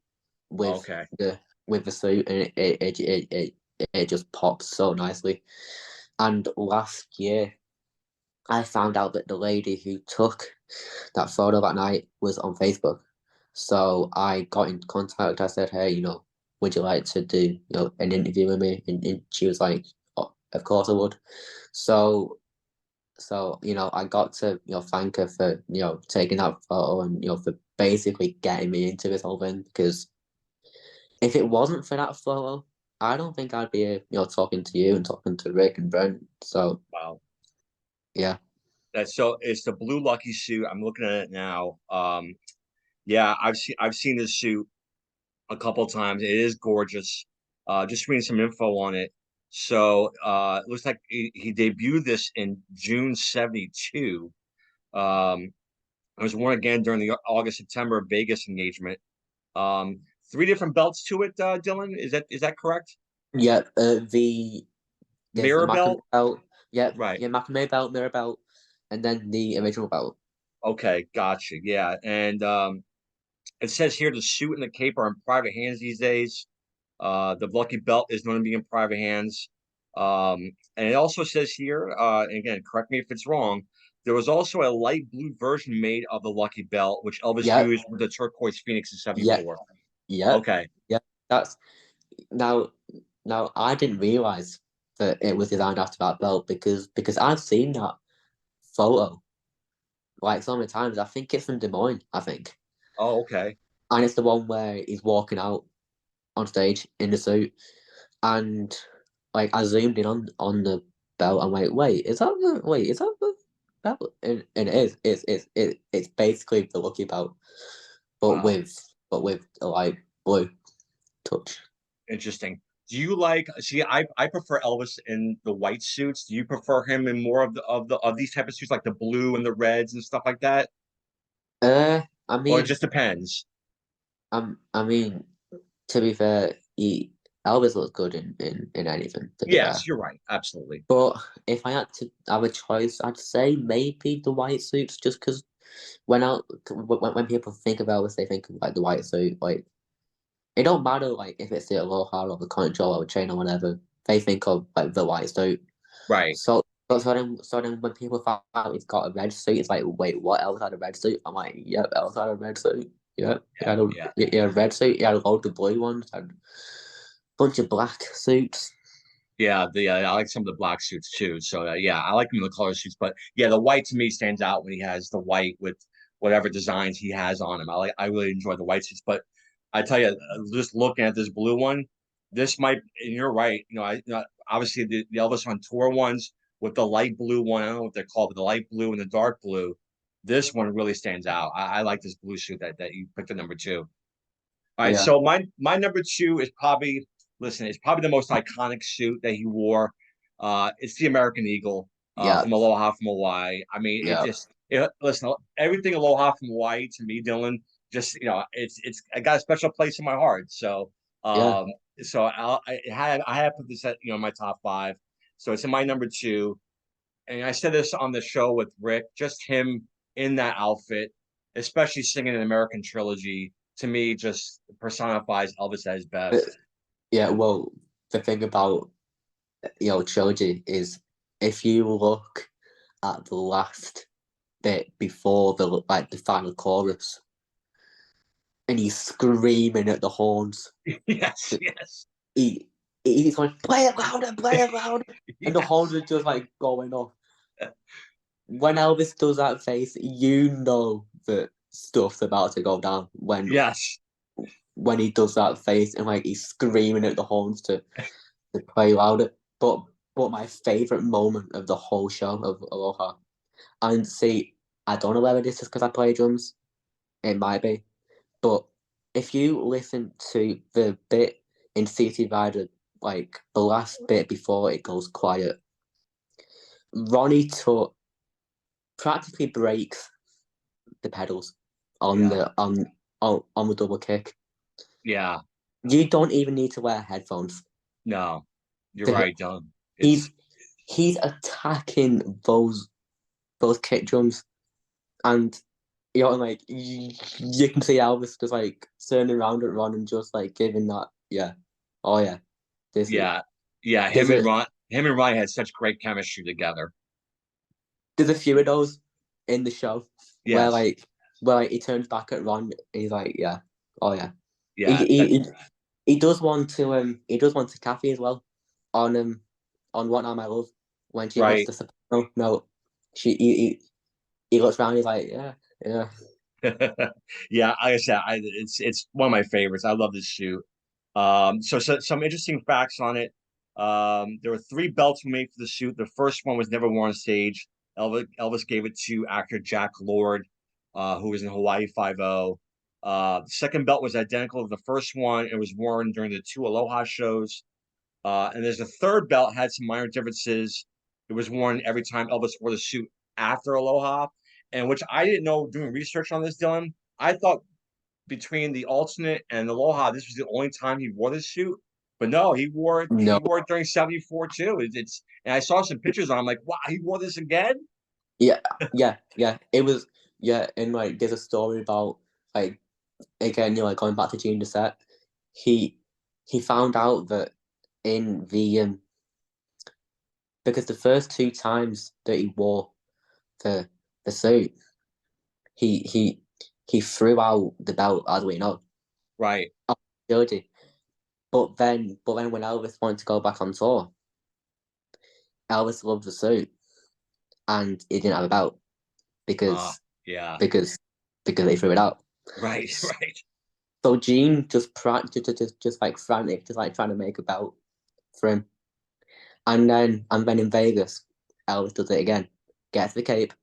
with Okay, the with the suit, and it just pops so nicely. And last year, I found out that the lady who took that photo that night was on Facebook. So I got in contact. I said, "Hey, would you like to do, an interview with me?" And she was like, "Oh, of course I would." So I got to, thank her for, taking that photo and, for basically getting me into this whole thing. Because if it wasn't for that photo, I don't think I'd be, talking to you and talking to Rick and Brent. So wow. yeah, It's the blue lucky suit. I'm looking at it now. Yeah, I've seen this suit a couple times. It is gorgeous. Just reading some info on it. So it looks like he debuted this in June '72. It was worn again during the August September Vegas engagement. Um, three different belts to it, Dylan. Is that correct? yeah. There's the Mirror Macamé belt, belt. Yeah, right? yeah, Macamé belt, mirror belt, and then the original belt. Okay, gotcha. Yeah, and it says here the suit and the cape are in private hands these days. The lucky belt is known to be in private hands. And it also says here, and again, correct me if it's wrong, there was also a light blue version made of the lucky belt, which Elvis Yeah, used with the turquoise Phoenix in yeah, '74. yeah, Okay. yeah. That's now. Now I didn't realize that it was designed after that belt because I've seen that photo like so many times. I think it's from Des Moines. I think, Oh, okay. and it's the one where he's walking out on stage in the suit, and like I zoomed in on the belt. I'm like, is that the belt? And it is. It's basically the lucky belt, but Wow. with a light blue touch. Interesting. Do you like see I prefer Elvis in the white suits. Do you prefer him in more of these type of suits like the blue and the reds and stuff like that? I Or it mean, just depends? I mean, to be fair, Elvis looks good in anything. To be fair, Yes, you're right. Absolutely. but if I had to have a choice, I'd say maybe the white suits, just because when people think of Elvis, they think of like the white suit. Like it don't matter like if it's the Aloha or the Contour or chain or whatever. They think of like the white suit. Right. So then when people find out he's got a red suit, it's like, wait, what? Elvis had a red suit? I'm like, yep, Elvis had a red suit. Yep, Yeah. Yeah. he had a red suit. He had a load of blue ones. Had a bunch of black suits. Yeah, I like some of the black suits too. So yeah, I like them in the color suits, but yeah, the white to me stands out when he has the white with whatever designs he has on him. I really enjoy the white suits, but I tell you, just looking at this blue one, this might, and you're right. Obviously the Elvis on tour ones with the light blue one, I don't know what they're called, but the light blue and the dark blue, this one really stands out. I like this blue suit that you picked at number two. All right, Yeah, so my number two is probably listen, it's probably the most iconic suit that he wore. It's the American Eagle yeah, from Aloha from Hawaii. I mean, yeah, listen, everything Aloha from Hawaii to me, Dylan, just it's I got a special place in my heart. So yeah. um, I had put this at my top five. So it's in my number two, and I said this on the show with Rick, just him in that outfit, especially singing an American trilogy, to me just personifies Elvis at his But, best. yeah, well, the thing about trilogy is if you look at the last bit before the final chorus, and he's screaming at the horns. Yes, yes. He he's going, play it louder, and the Yeah. horns are just like going off. When Elvis does that face, you know that stuff's about to go down. Yes. When he does that face and like he's screaming at the horns to play louder. But my favorite moment of the whole show of Aloha, and see, I don't know whether this is because I play drums. It might be, but if you listen to the bit in City Rider, like the last bit before it goes quiet, Ronnie Tut practically breaks the pedals on Yeah. the the double kick. Yeah. You don't even need to wear headphones No. You're to hit. right, Dylan. He's It's he's attacking those kick drums, and like you can see Elvis just like turning around at Ron and just like giving that, yeah, oh yeah, this is yeah. Yeah. there's a Him and Ryan had such great chemistry together. there's a few of those in the show where Yes. like he turns back at Ron and he's like, yeah, oh yeah. He Yeah. he, he, he does one to Kathy as well on What Now My Love when she hits Right. the soprano note. He looks around, he's like, yeah, yeah. Yeah, like I said, it's one of my favorites. I love this shoe. So some interesting facts on it. There were three belts made for the suit. The first one was never worn on stage. Elvis gave it to actor Jack Lord, who was in Hawaii Five-O. The second belt was identical to the first one. It was worn during the two Aloha shows. And there's a third belt had some minor differences. It was worn every time Elvis wore the suit after Aloha, and which I didn't know doing research on this, Dylan. I thought between the alternate and Aloha, this was the only time he wore this suit. But no, he wore it. No, He wore it during '74 too. It's and I saw some pictures on. I'm like, wow, he wore this again. yeah, yeah. It was, yeah, and like there's a story about like again, like going back to Gene Doucette, he he found out that in the because the first two times that he wore the the suit, he he he threw out the belt, as we know, Right. Georgie. But then when Elvis wanted to go back on tour, Elvis loved the suit and he didn't have a belt because Yeah. because because they threw it out. Right. Right. So Gene just like frantic, just like trying to make a belt for him. And then in Vegas, Elvis does it again. Gets the cape,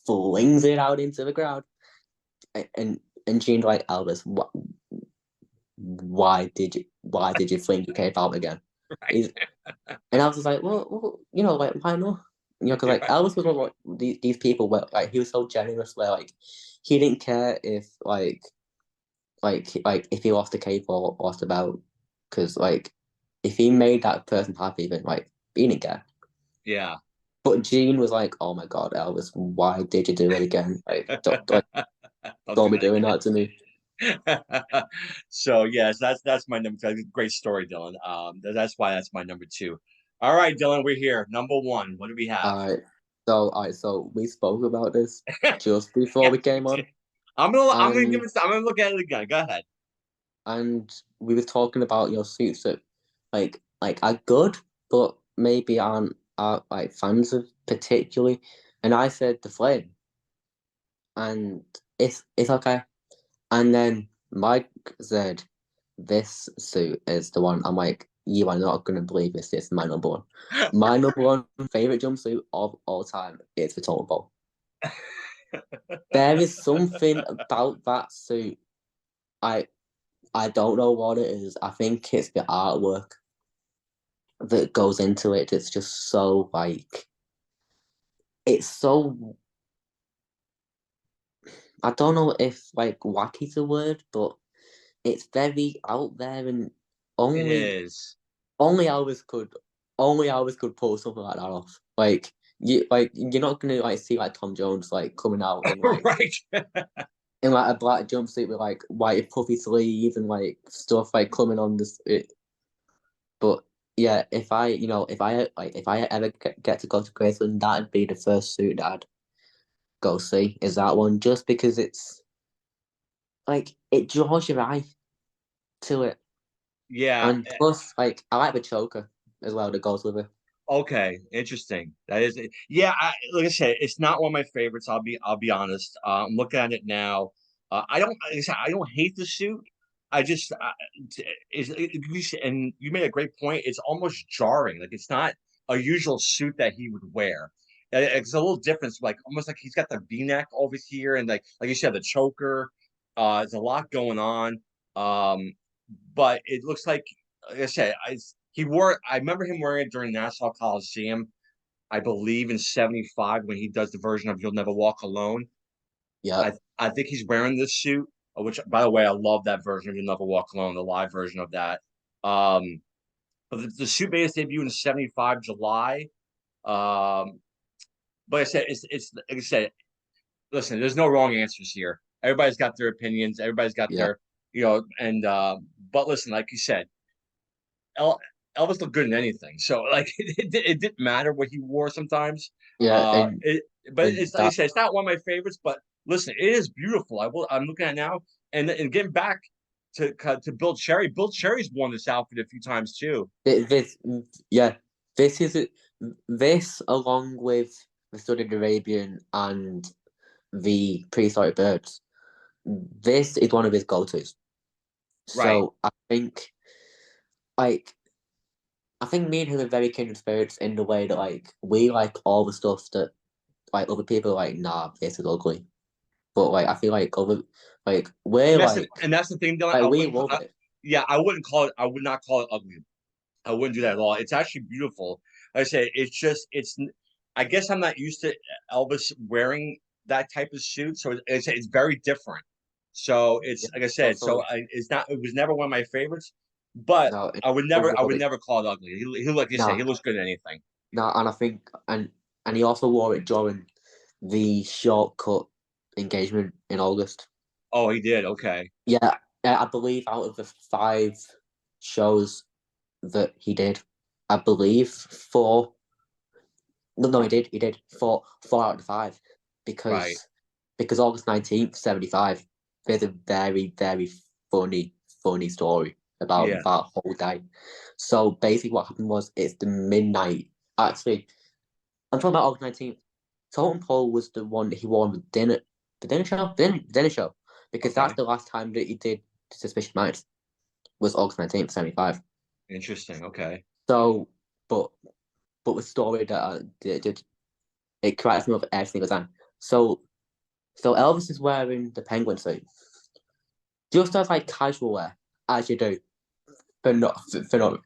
flings it out into the crowd, and Gene's like, Elvis, why did you fling your cape out again? Right. He's, and Elvis was like, well, like why not? Because like Right. Elvis was one of these people where like he was so generous where like he didn't care if like like if he lost the cape or lost the belt, because like if he made that person happy, then like he didn't care. Yeah. But Gene was like, "Oh my God, Elvis, why did you do it again? Like, Don't don't do be that doing that to me." again. So yes, that's my number two. Great story, Dylan. That's why that's my number two. All right, Dylan, we're here. Number one. What do we have? So we spoke about this just before we came on, and I'm gonna look at it again. Go ahead. and we were talking about your suits that like are good, but maybe aren't like fans of particularly. And I said the flame, and it's okay. And then Mike said this suit is the one. I'm like, you are not gonna believe this. This is my number one. My number one favorite jumpsuit of all time is the totem pole. There is something about that suit. I I don't know what it is. I think it's the artwork that goes into it. It's just so like it's so I don't know if like wacky's the word, but it's very out there and It only is. only Elvis could pull something like that off. Like you're not gonna like see like Tom Jones like coming out Right. in like a black jumpsuit with like white puffy sleeves and like stuff like coming on this. But yeah, if I ever get to go to Graceland, that'd be the first suit that I'd go see. Is that one just because it's like it draws your eye to it, Yeah. and plus like I like the choker as well that goes with it. Okay, interesting. That is, yeah. Like I said, it's not one of my favorites. I'll be honest. I'm looking at it now. I don't, like I said, I don't hate the suit. I just, and you made a great point. It's almost jarring. Like it's not a usual suit that he would wear. It's a little different. Like almost like he's got the V-neck over here, and like you said, the choker. There's a lot going on. Um, but it looks like I said, I remember him wearing it during Nassau Coliseum, I believe in '75 when he does the version of You'll Never Walk Alone. Yep. I think he's wearing this suit, which by the way, I love that version of You'll Never Walk Alone, the live version of that. But the suit made its debut in '75 July. Um, but I said it's like I said, listen, there's no wrong answers here. Everybody's got their opinions, everybody's got Yeah. their, and but listen, like you said, El- Elvis looked good in anything. So like it didn't matter what he wore sometimes. Yeah. And It but and it's like I that said, it's not one of my favorites. But listen, it is beautiful. I'm looking at it now, and getting back to Bill Cherry. Bill Cherry's worn this outfit a few times too. this yeah this is this along with the studied Arabian and the prehistoric birds. This is one of his go-tos. Right. So like I think me and him are very kindred spirits in the way that like we like all the stuff that like other people are like, nah, this is ugly. But like I feel like other like we're And that's the thing, Dylan. like we love it. Yeah, I wouldn't call it. I would not call it ugly. I wouldn't do that at all. It's actually beautiful. Like I say, it's just it's. I guess I'm not used to Elvis wearing that type of suit, so it's very different. So Yeah. it's like I said. Also, It's not. It was never one of my favorites, but no, I would never call it ugly. He like you say, he no, looks good in anything. no, and I think and he also wore it during the shortcut engagement in August. Oh, he did. Okay. Yeah, I believe out of the 5 shows that he did, I believe four. No, he did four out of the 5 Right. because August 19th, 75. There's a very very funny story about Yeah. that whole day. So basically, what happened was it's the midnight. Actually, I'm talking about August 19th. Totem Pole was the one that he wore on the dinner show, dinner show, because that's Okay. the last time that he did Suspicious Minds was August 19th, 75. Interesting. Okay. So, but the story that it cracks me up every single time. So, Elvis is wearing the penguin suit, just as like casual wear, as you do, but not for not.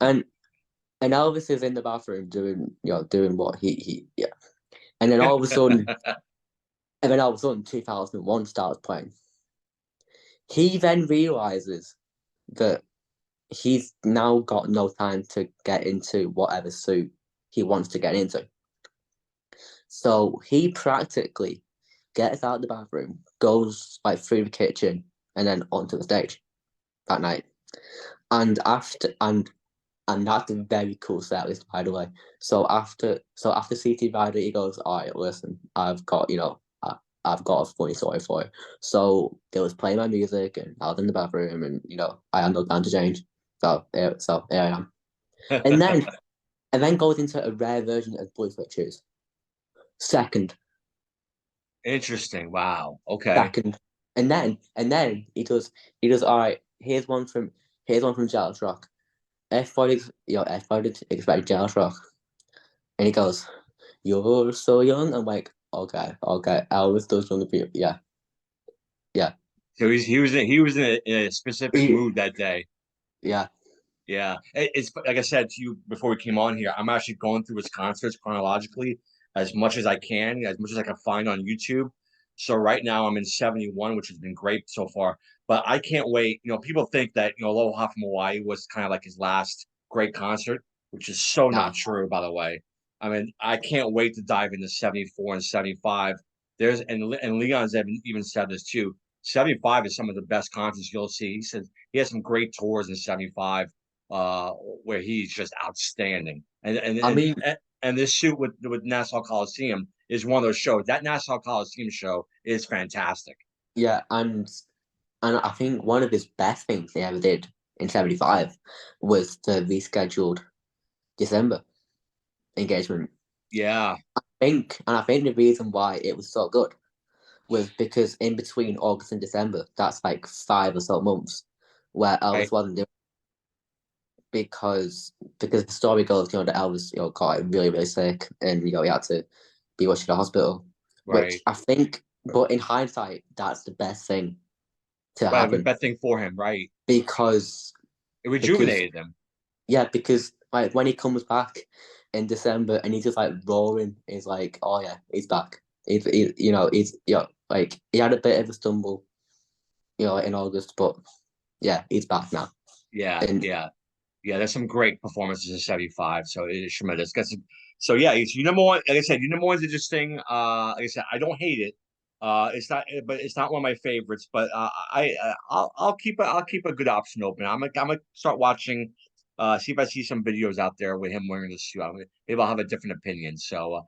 And Elvis is in the bathroom doing what he yeah. And then all of a sudden, 2001 starts playing. He then realizes that he's now got no time to get into whatever suit he wants to get into. So he practically gets out of the bathroom, goes like through the kitchen, and then onto the stage that night. And that's a very cool set list, by the way. So after CT Rider, he goes, all right, listen, I've got a funny story for you. So they was playing my music, and I was in the bathroom, and I had no time to change. So here I am. And then goes into a rare version of Blue Switches. Second, Interesting. Wow. Okay. second, and then he does. All right, here's one from Jealous Rock. Everybody expect Jealous Rock, and he goes, "You're so young." I'm like, okay. Elvis does younger people. Yeah, yeah, So he was in a specific He- mood that day. yeah. Yeah, it's like I said to you before we came on here. I'm actually going through his concerts chronologically as much as I can, as much as I can find on YouTube. So right now I'm in 71, which has been great so far. But I can't wait. People think that Aloha from Hawaii was kind of like his last great concert, which is so Nah, not true, by the way. I mean, I can't wait to dive into 74 and 75. And Leon's even said this too. 75 is some of the best concerts you'll see. He says he has some great tours in 75 where he's just outstanding. And and I and mean, and this shoot with Nassau Coliseum is one of those shows. That Nassau Coliseum show is fantastic. yeah, and I think one of his best things he ever did in '75 was the rescheduled December engagement. Yeah, I think the reason why it was so good was because in between August and December, that's like 5 or so months where right, Elvis wasn't doing because the story goes, that Elvis, got really, really sick and he had to be rushed to the hospital. Which right, I think, but in hindsight, that's the best thing to right. The happen best thing for him, right? because It because rejuvenated him. yeah, because like when he comes back in December and he's just like roaring, he's like, oh yeah, he's back. He's like he had a bit of a stumble, in August, but yeah, he's back now. Yeah, And yeah, yeah. There's some great performances in 75, so it is tremendous. So yeah, it's your number one. Like I said, your number one's interesting. Like I said, I don't hate it. But it's not one of my favorites. But I'll keep a good option open. I'm gonna start watching, see if I see some videos out there with him wearing the suit. Maybe I'll have a different opinion. So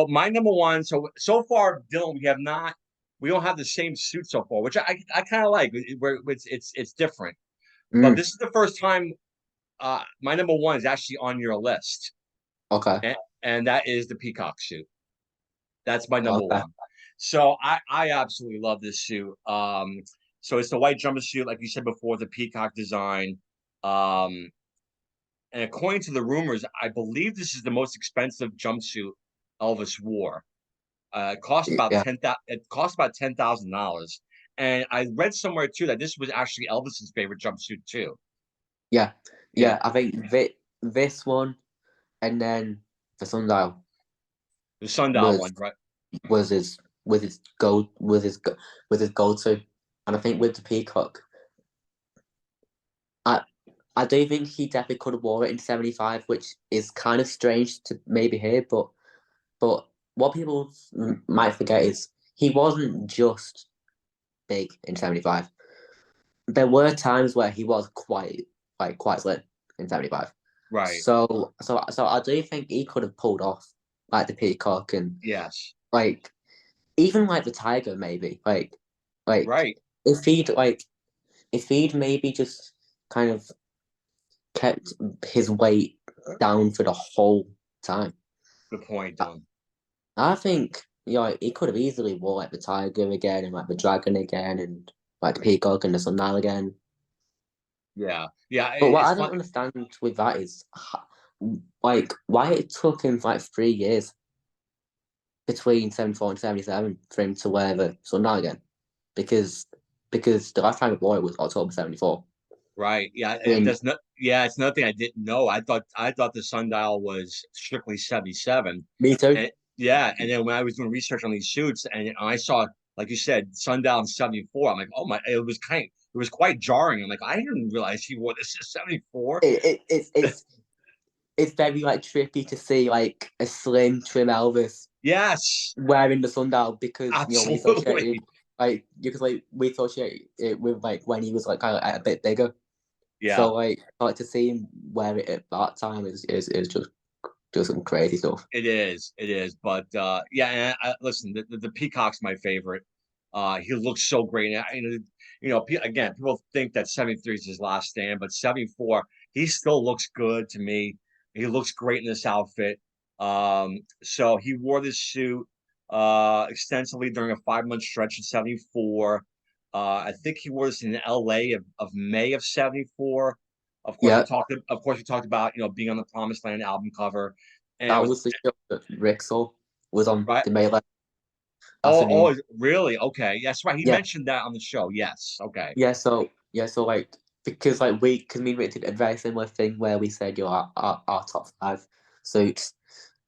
my number one. So far, Dylan, we don't have the same suit so far, which I kind of like. Where it's different. But mm, this is the first time my number one is actually on your list, okay, and that is the Peacock Suit. That's my number okay, one. So I absolutely love this suit. So it's the white jumpsuit, like you said before, the peacock design. Um, and according to the rumors, I believe this is the most expensive jumpsuit Elvis wore. yeah, It cost about $10,000. And I read somewhere too that this was actually Elvis's favorite jumpsuit too. yeah, Yeah, yeah. I think this one and then the Sundial the Sundial was one, right? was his with his go to, and I think with the Peacock, I I do think he definitely could have wore it in '75, which is kind of strange to maybe hear, but what people might forget is he wasn't just big in '75. There were times where he was quite slim in '75. Right. So I do think he could have pulled off like the Peacock and Yes. like even like the Tiger maybe like Right. if he'd like if he'd maybe just kind of kept his weight down for the whole time. Good point, I, Dylan. I think he could have easily wore like the Tiger again and like the Dragon again and like the Peacock and the Sundial again. Yeah. Yeah. But what It's I fun. don't understand with that is like why it took him like 3 years between '74 and '77 for him to wear the Sundial again, because the last time he wore it was October '74. Right. Yeah. And And that's not, yeah, it's another thing I didn't know. I thought the sundial was strictly 77. me too. And yeah. And then when I was doing research on these suits and I saw like you said, Sundial in '74. I'm like, oh my, it was quite jarring. I'm like, I didn't realize he wore this in '74. It's very like trippy to see like a slim trim Elvis Yes, wearing the sundial, because we associated absolutely. we associate it with like when he was like kind of a bit bigger. Yeah, So like to see him wear it at that time is just some crazy stuff. it is. It is. But yeah, and listen, the Peacock's my favorite. He looks so great. And, again, people think that '73 is his last stand, but '74, he still looks good to me. He looks great in this outfit. So he wore this suit extensively during a 5 month stretch in '74. I think he wore this in LA of May of '74. Yeah, Of course, we talked about being on the Promised Land album cover, and it that was was the show that Rixel was on right. the May Oh, afternoon. really? Okay, that's right. He Yeah, mentioned that on the show. Yes. Okay. so like because like because me and Rick did a very similar thing where we said our top five suits,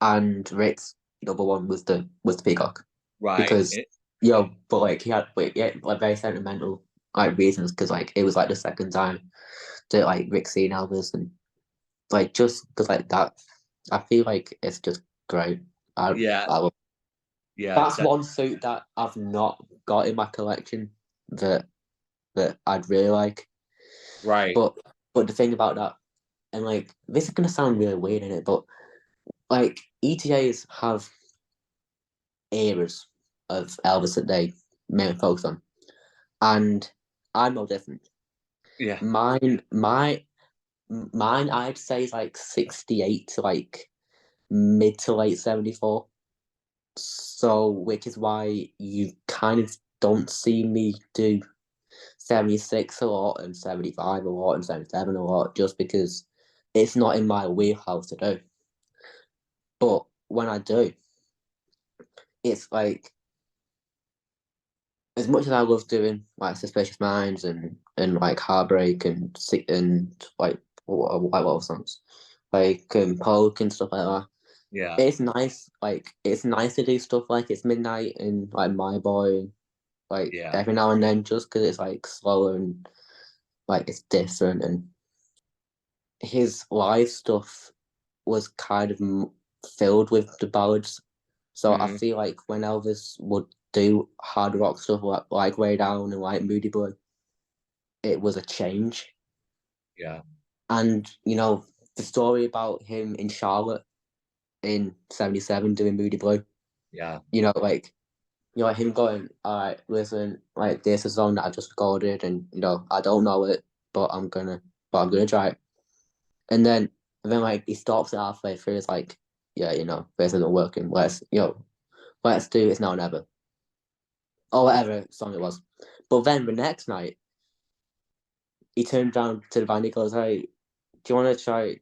and Rick's number one was the Peacock, Right. because but like he had like very sentimental like reasons, because like it was like the second time that like Rick seen Elvis, and like just because like that, I feel like it's just great. Yeah. I love. Yeah. That's one suit that I've not got in my collection that I'd really like. Right. But the thing about that, and like this is gonna sound really weird in it, but like ETAs have eras of Elvis that they mainly focus on, and I'm no different. Yeah. Mine, I'd say is like 68 to like mid to late 74. So, which is why you kind of don't see me do 76 a lot and 75 a lot and 77 a lot, just because it's not in my wheelhouse to do. But when I do, it's like, as much as I love doing like Suspicious Minds and like Heartbreak and like what other songs, like Polk and stuff like that. Yeah. It's nice, like it's nice to do stuff like It's Midnight and like My Boy, like Yeah. every now and then, just because it's like slower and like it's different. And his live stuff was kind of filled with the ballads. So I Hmm. feel like when Elvis would do hard rock stuff like Way Down and like Moody Blue, it was a change. Yeah. And the story about him in Charlotte in '77 doing Moody Blue, Yeah. like him going, all right, listen, like this is a song that I just recorded, and I don't know it, but I'm gonna try it. And then like he stops it halfway through. It's like, yeah, this isn't working. Let's do It's Now or Never, or whatever song it was. But then the next night, he turned around to the band. He goes, "Hey, do you want to try?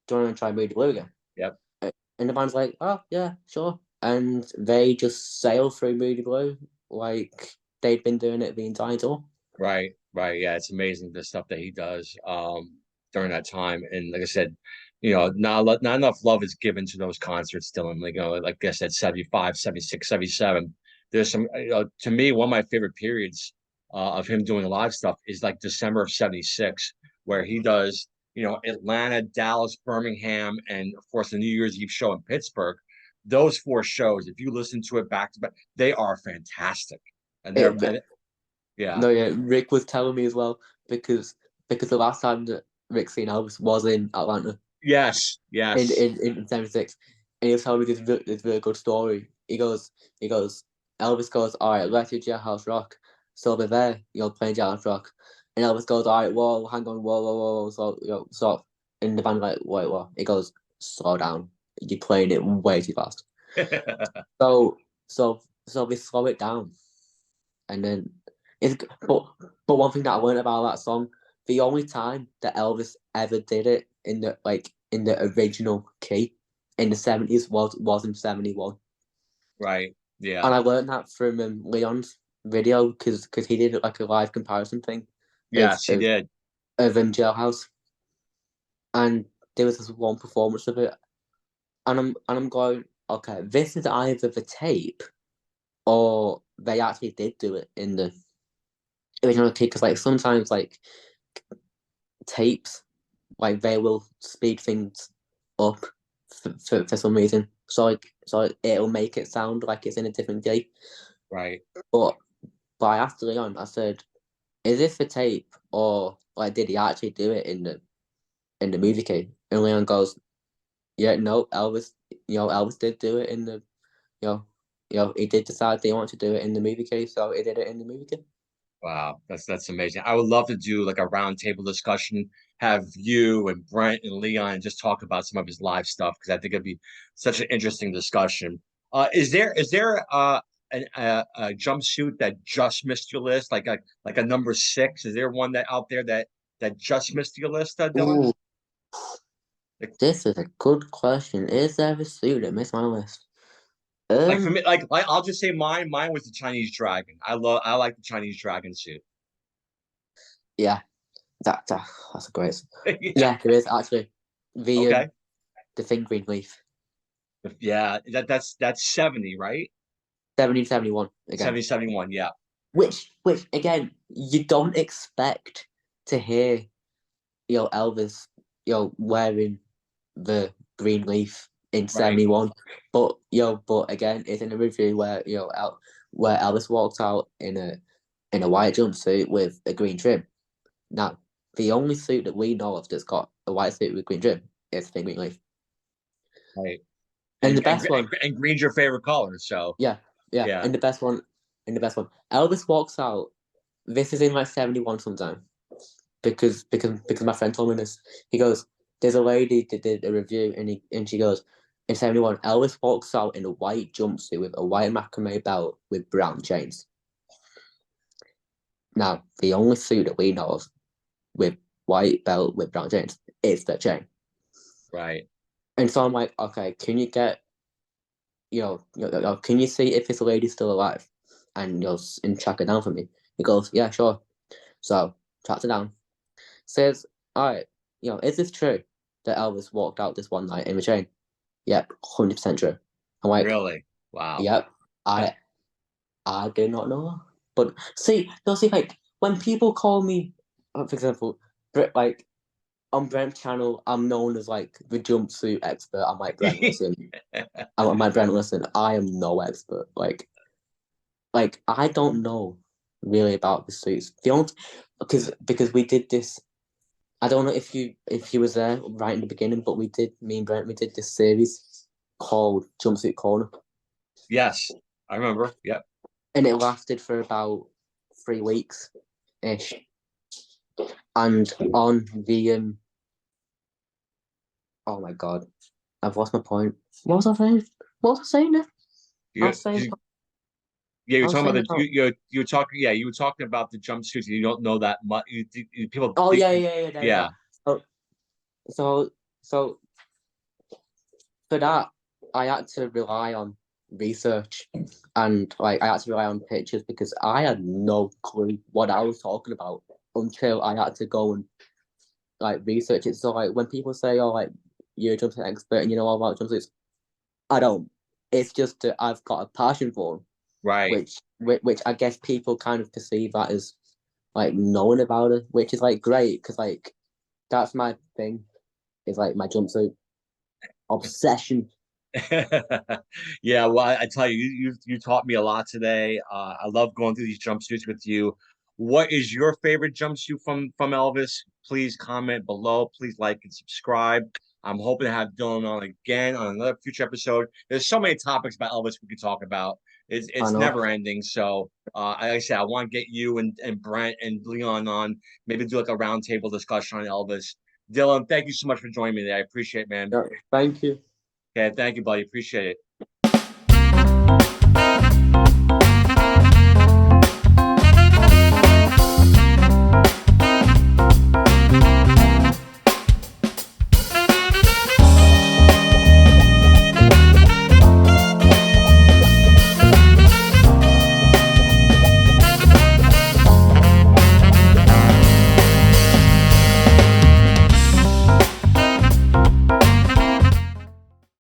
Do you want to try Moody Blue again?" Yep. And the band's like, "Oh yeah, sure." And they just sail through Moody Blue like they'd been doing it the entire tour. Right. Right. Yeah. It's amazing the stuff that he does during that time. And like I said, not enough love is given to those concerts still. And like I said, '75, '76, '77. There's some, to me, one of my favorite periods of him doing live stuff is like December of '76, where he does, Atlanta, Dallas, Birmingham, and of course the New Year's Eve show in Pittsburgh. Those four shows, if you listen to it back to back, they are fantastic. And It, yeah. no, yeah, Rick was telling me as well, because the last time that Rick seen Elvis was in Atlanta Yes, in yes. in, in '76, and he was telling me this really good story. He goes, Elvis goes, all right, let's do Jailhouse Rock. So they're there, playing Jailhouse Rock, and Elvis goes, all right, whoa, hang on, whoa, so stop. And the band like, wait, what? He goes, slow down, you're playing it way too fast. So we slow it down, and then it's but one thing that I learned about that song, the only time that Elvis ever did it in the original key in the '70s was in '71, Right. Yeah. and I learned that from Leon's video, because he did like a live comparison thing of Yes, he did. Jailhouse, and there was this one performance of it, and I'm going, okay, this is either the tape or they actually did do it in the original take. Because like sometimes like tapes, like they will speed things up for some reason. So it'll make it sound like it's in a different tape. Right. But I asked Leon, I said, "Is this for tape, or like did he actually do it in the movie case?" And Leon goes, "Yeah, no, Elvis did do it in the, he did decide they want to do it in the movie case, so he did it in the movie case." Wow, that's amazing. I would love to do like a roundtable discussion, have you and Brent and Leon just talk about some of his live stuff because I think it'd be such an interesting discussion. Is there a jumpsuit that just missed your list, like a number six? Is there one that out there that just missed your list, Dylan? Ooh, Like, this is a good question. Is there a suit that missed my list? like for Um, me, like I'll just say mine. Mine was the Chinese dragon. I like the Chinese dragon suit. yeah, that's a great. Yeah. Yeah, there is actually the Okay. the thing green leaf, Yeah. That's 70, right? 1771 again. 70, 71. Yeah. Which again, you don't expect to hear, Elvis, wearing the green leaf in Right. 71. But again, it's in a review where, where Elvis walked out in a white jumpsuit with a green trim. Now, the only suit that we know of that's got a white suit with green trim is the green leaf. Right. And the And best one, green's your favorite color, so yeah, yeah, yeah. and the best one, Elvis walks out. This is in like 71 sometime. Because my friend told me this. He goes, "There's a lady that did a review, and she goes, in 71, Elvis walks out in a white jumpsuit with a white macrame belt with brown chains." Now, the only suit that we know of with white belt with brown chains is the chain. Right. And so I'm like, okay, can you get, can you see if this lady's still alive, and and track her down for me? He goes, "Yeah, sure." So tracks her down. Says, "All right, is this true that Elvis walked out this one night in the chain?" "Yep, 100% true." I'm like, Really? Wow. "Yep, I I did not know." But see, like when people call me, for example, like on Brent's channel, I'm known as like the jumpsuit expert. I'm like, "Brent, listen." I'm like, "Brent, listen, I am no expert. Like I don't know really about the suits. The only because we did this. I don't know if you was there right in the beginning, but me and Brent, we did this series called Jumpsuit Corner, Yes, I remember. Yep. and it lasted for about 3 weeks ish. And on the oh my god, I've lost my point. What was I saying? What was I saying there? I You, was saying you yeah, you're I was talking saying about the about. you were talking you were talking about the jumpsuits. You don't know that much. People, Oh yeah. There you yeah, go. So so so for that, I had to rely on research, and like I had to rely on pictures because I had no clue what I was talking about until I had to go and like research it. So like when people say, "Oh, like you're a jumpsuit expert and you know all about jumpsuits," I don't. It's just that I've got a passion for them, right. which I guess people kind of perceive that as like knowing about it, which is like great because like that's my thing. Is like my jumpsuit obsession. Yeah, well, I tell you, you taught me a lot today. I love going through these jumpsuits with you. What is your favorite jumpsuit from Elvis? Please comment below. Please like and subscribe. I'm hoping to have Dylan on again on another future episode. There's so many topics about Elvis we could talk about. I It's know. never ending. So, like I said, I want to get you and Brent and Leon on. Maybe do like a roundtable discussion on Elvis. Dylan, thank you so much for joining me today. I appreciate it, man. Yeah, thank you. Okay, thank you, buddy. Appreciate it.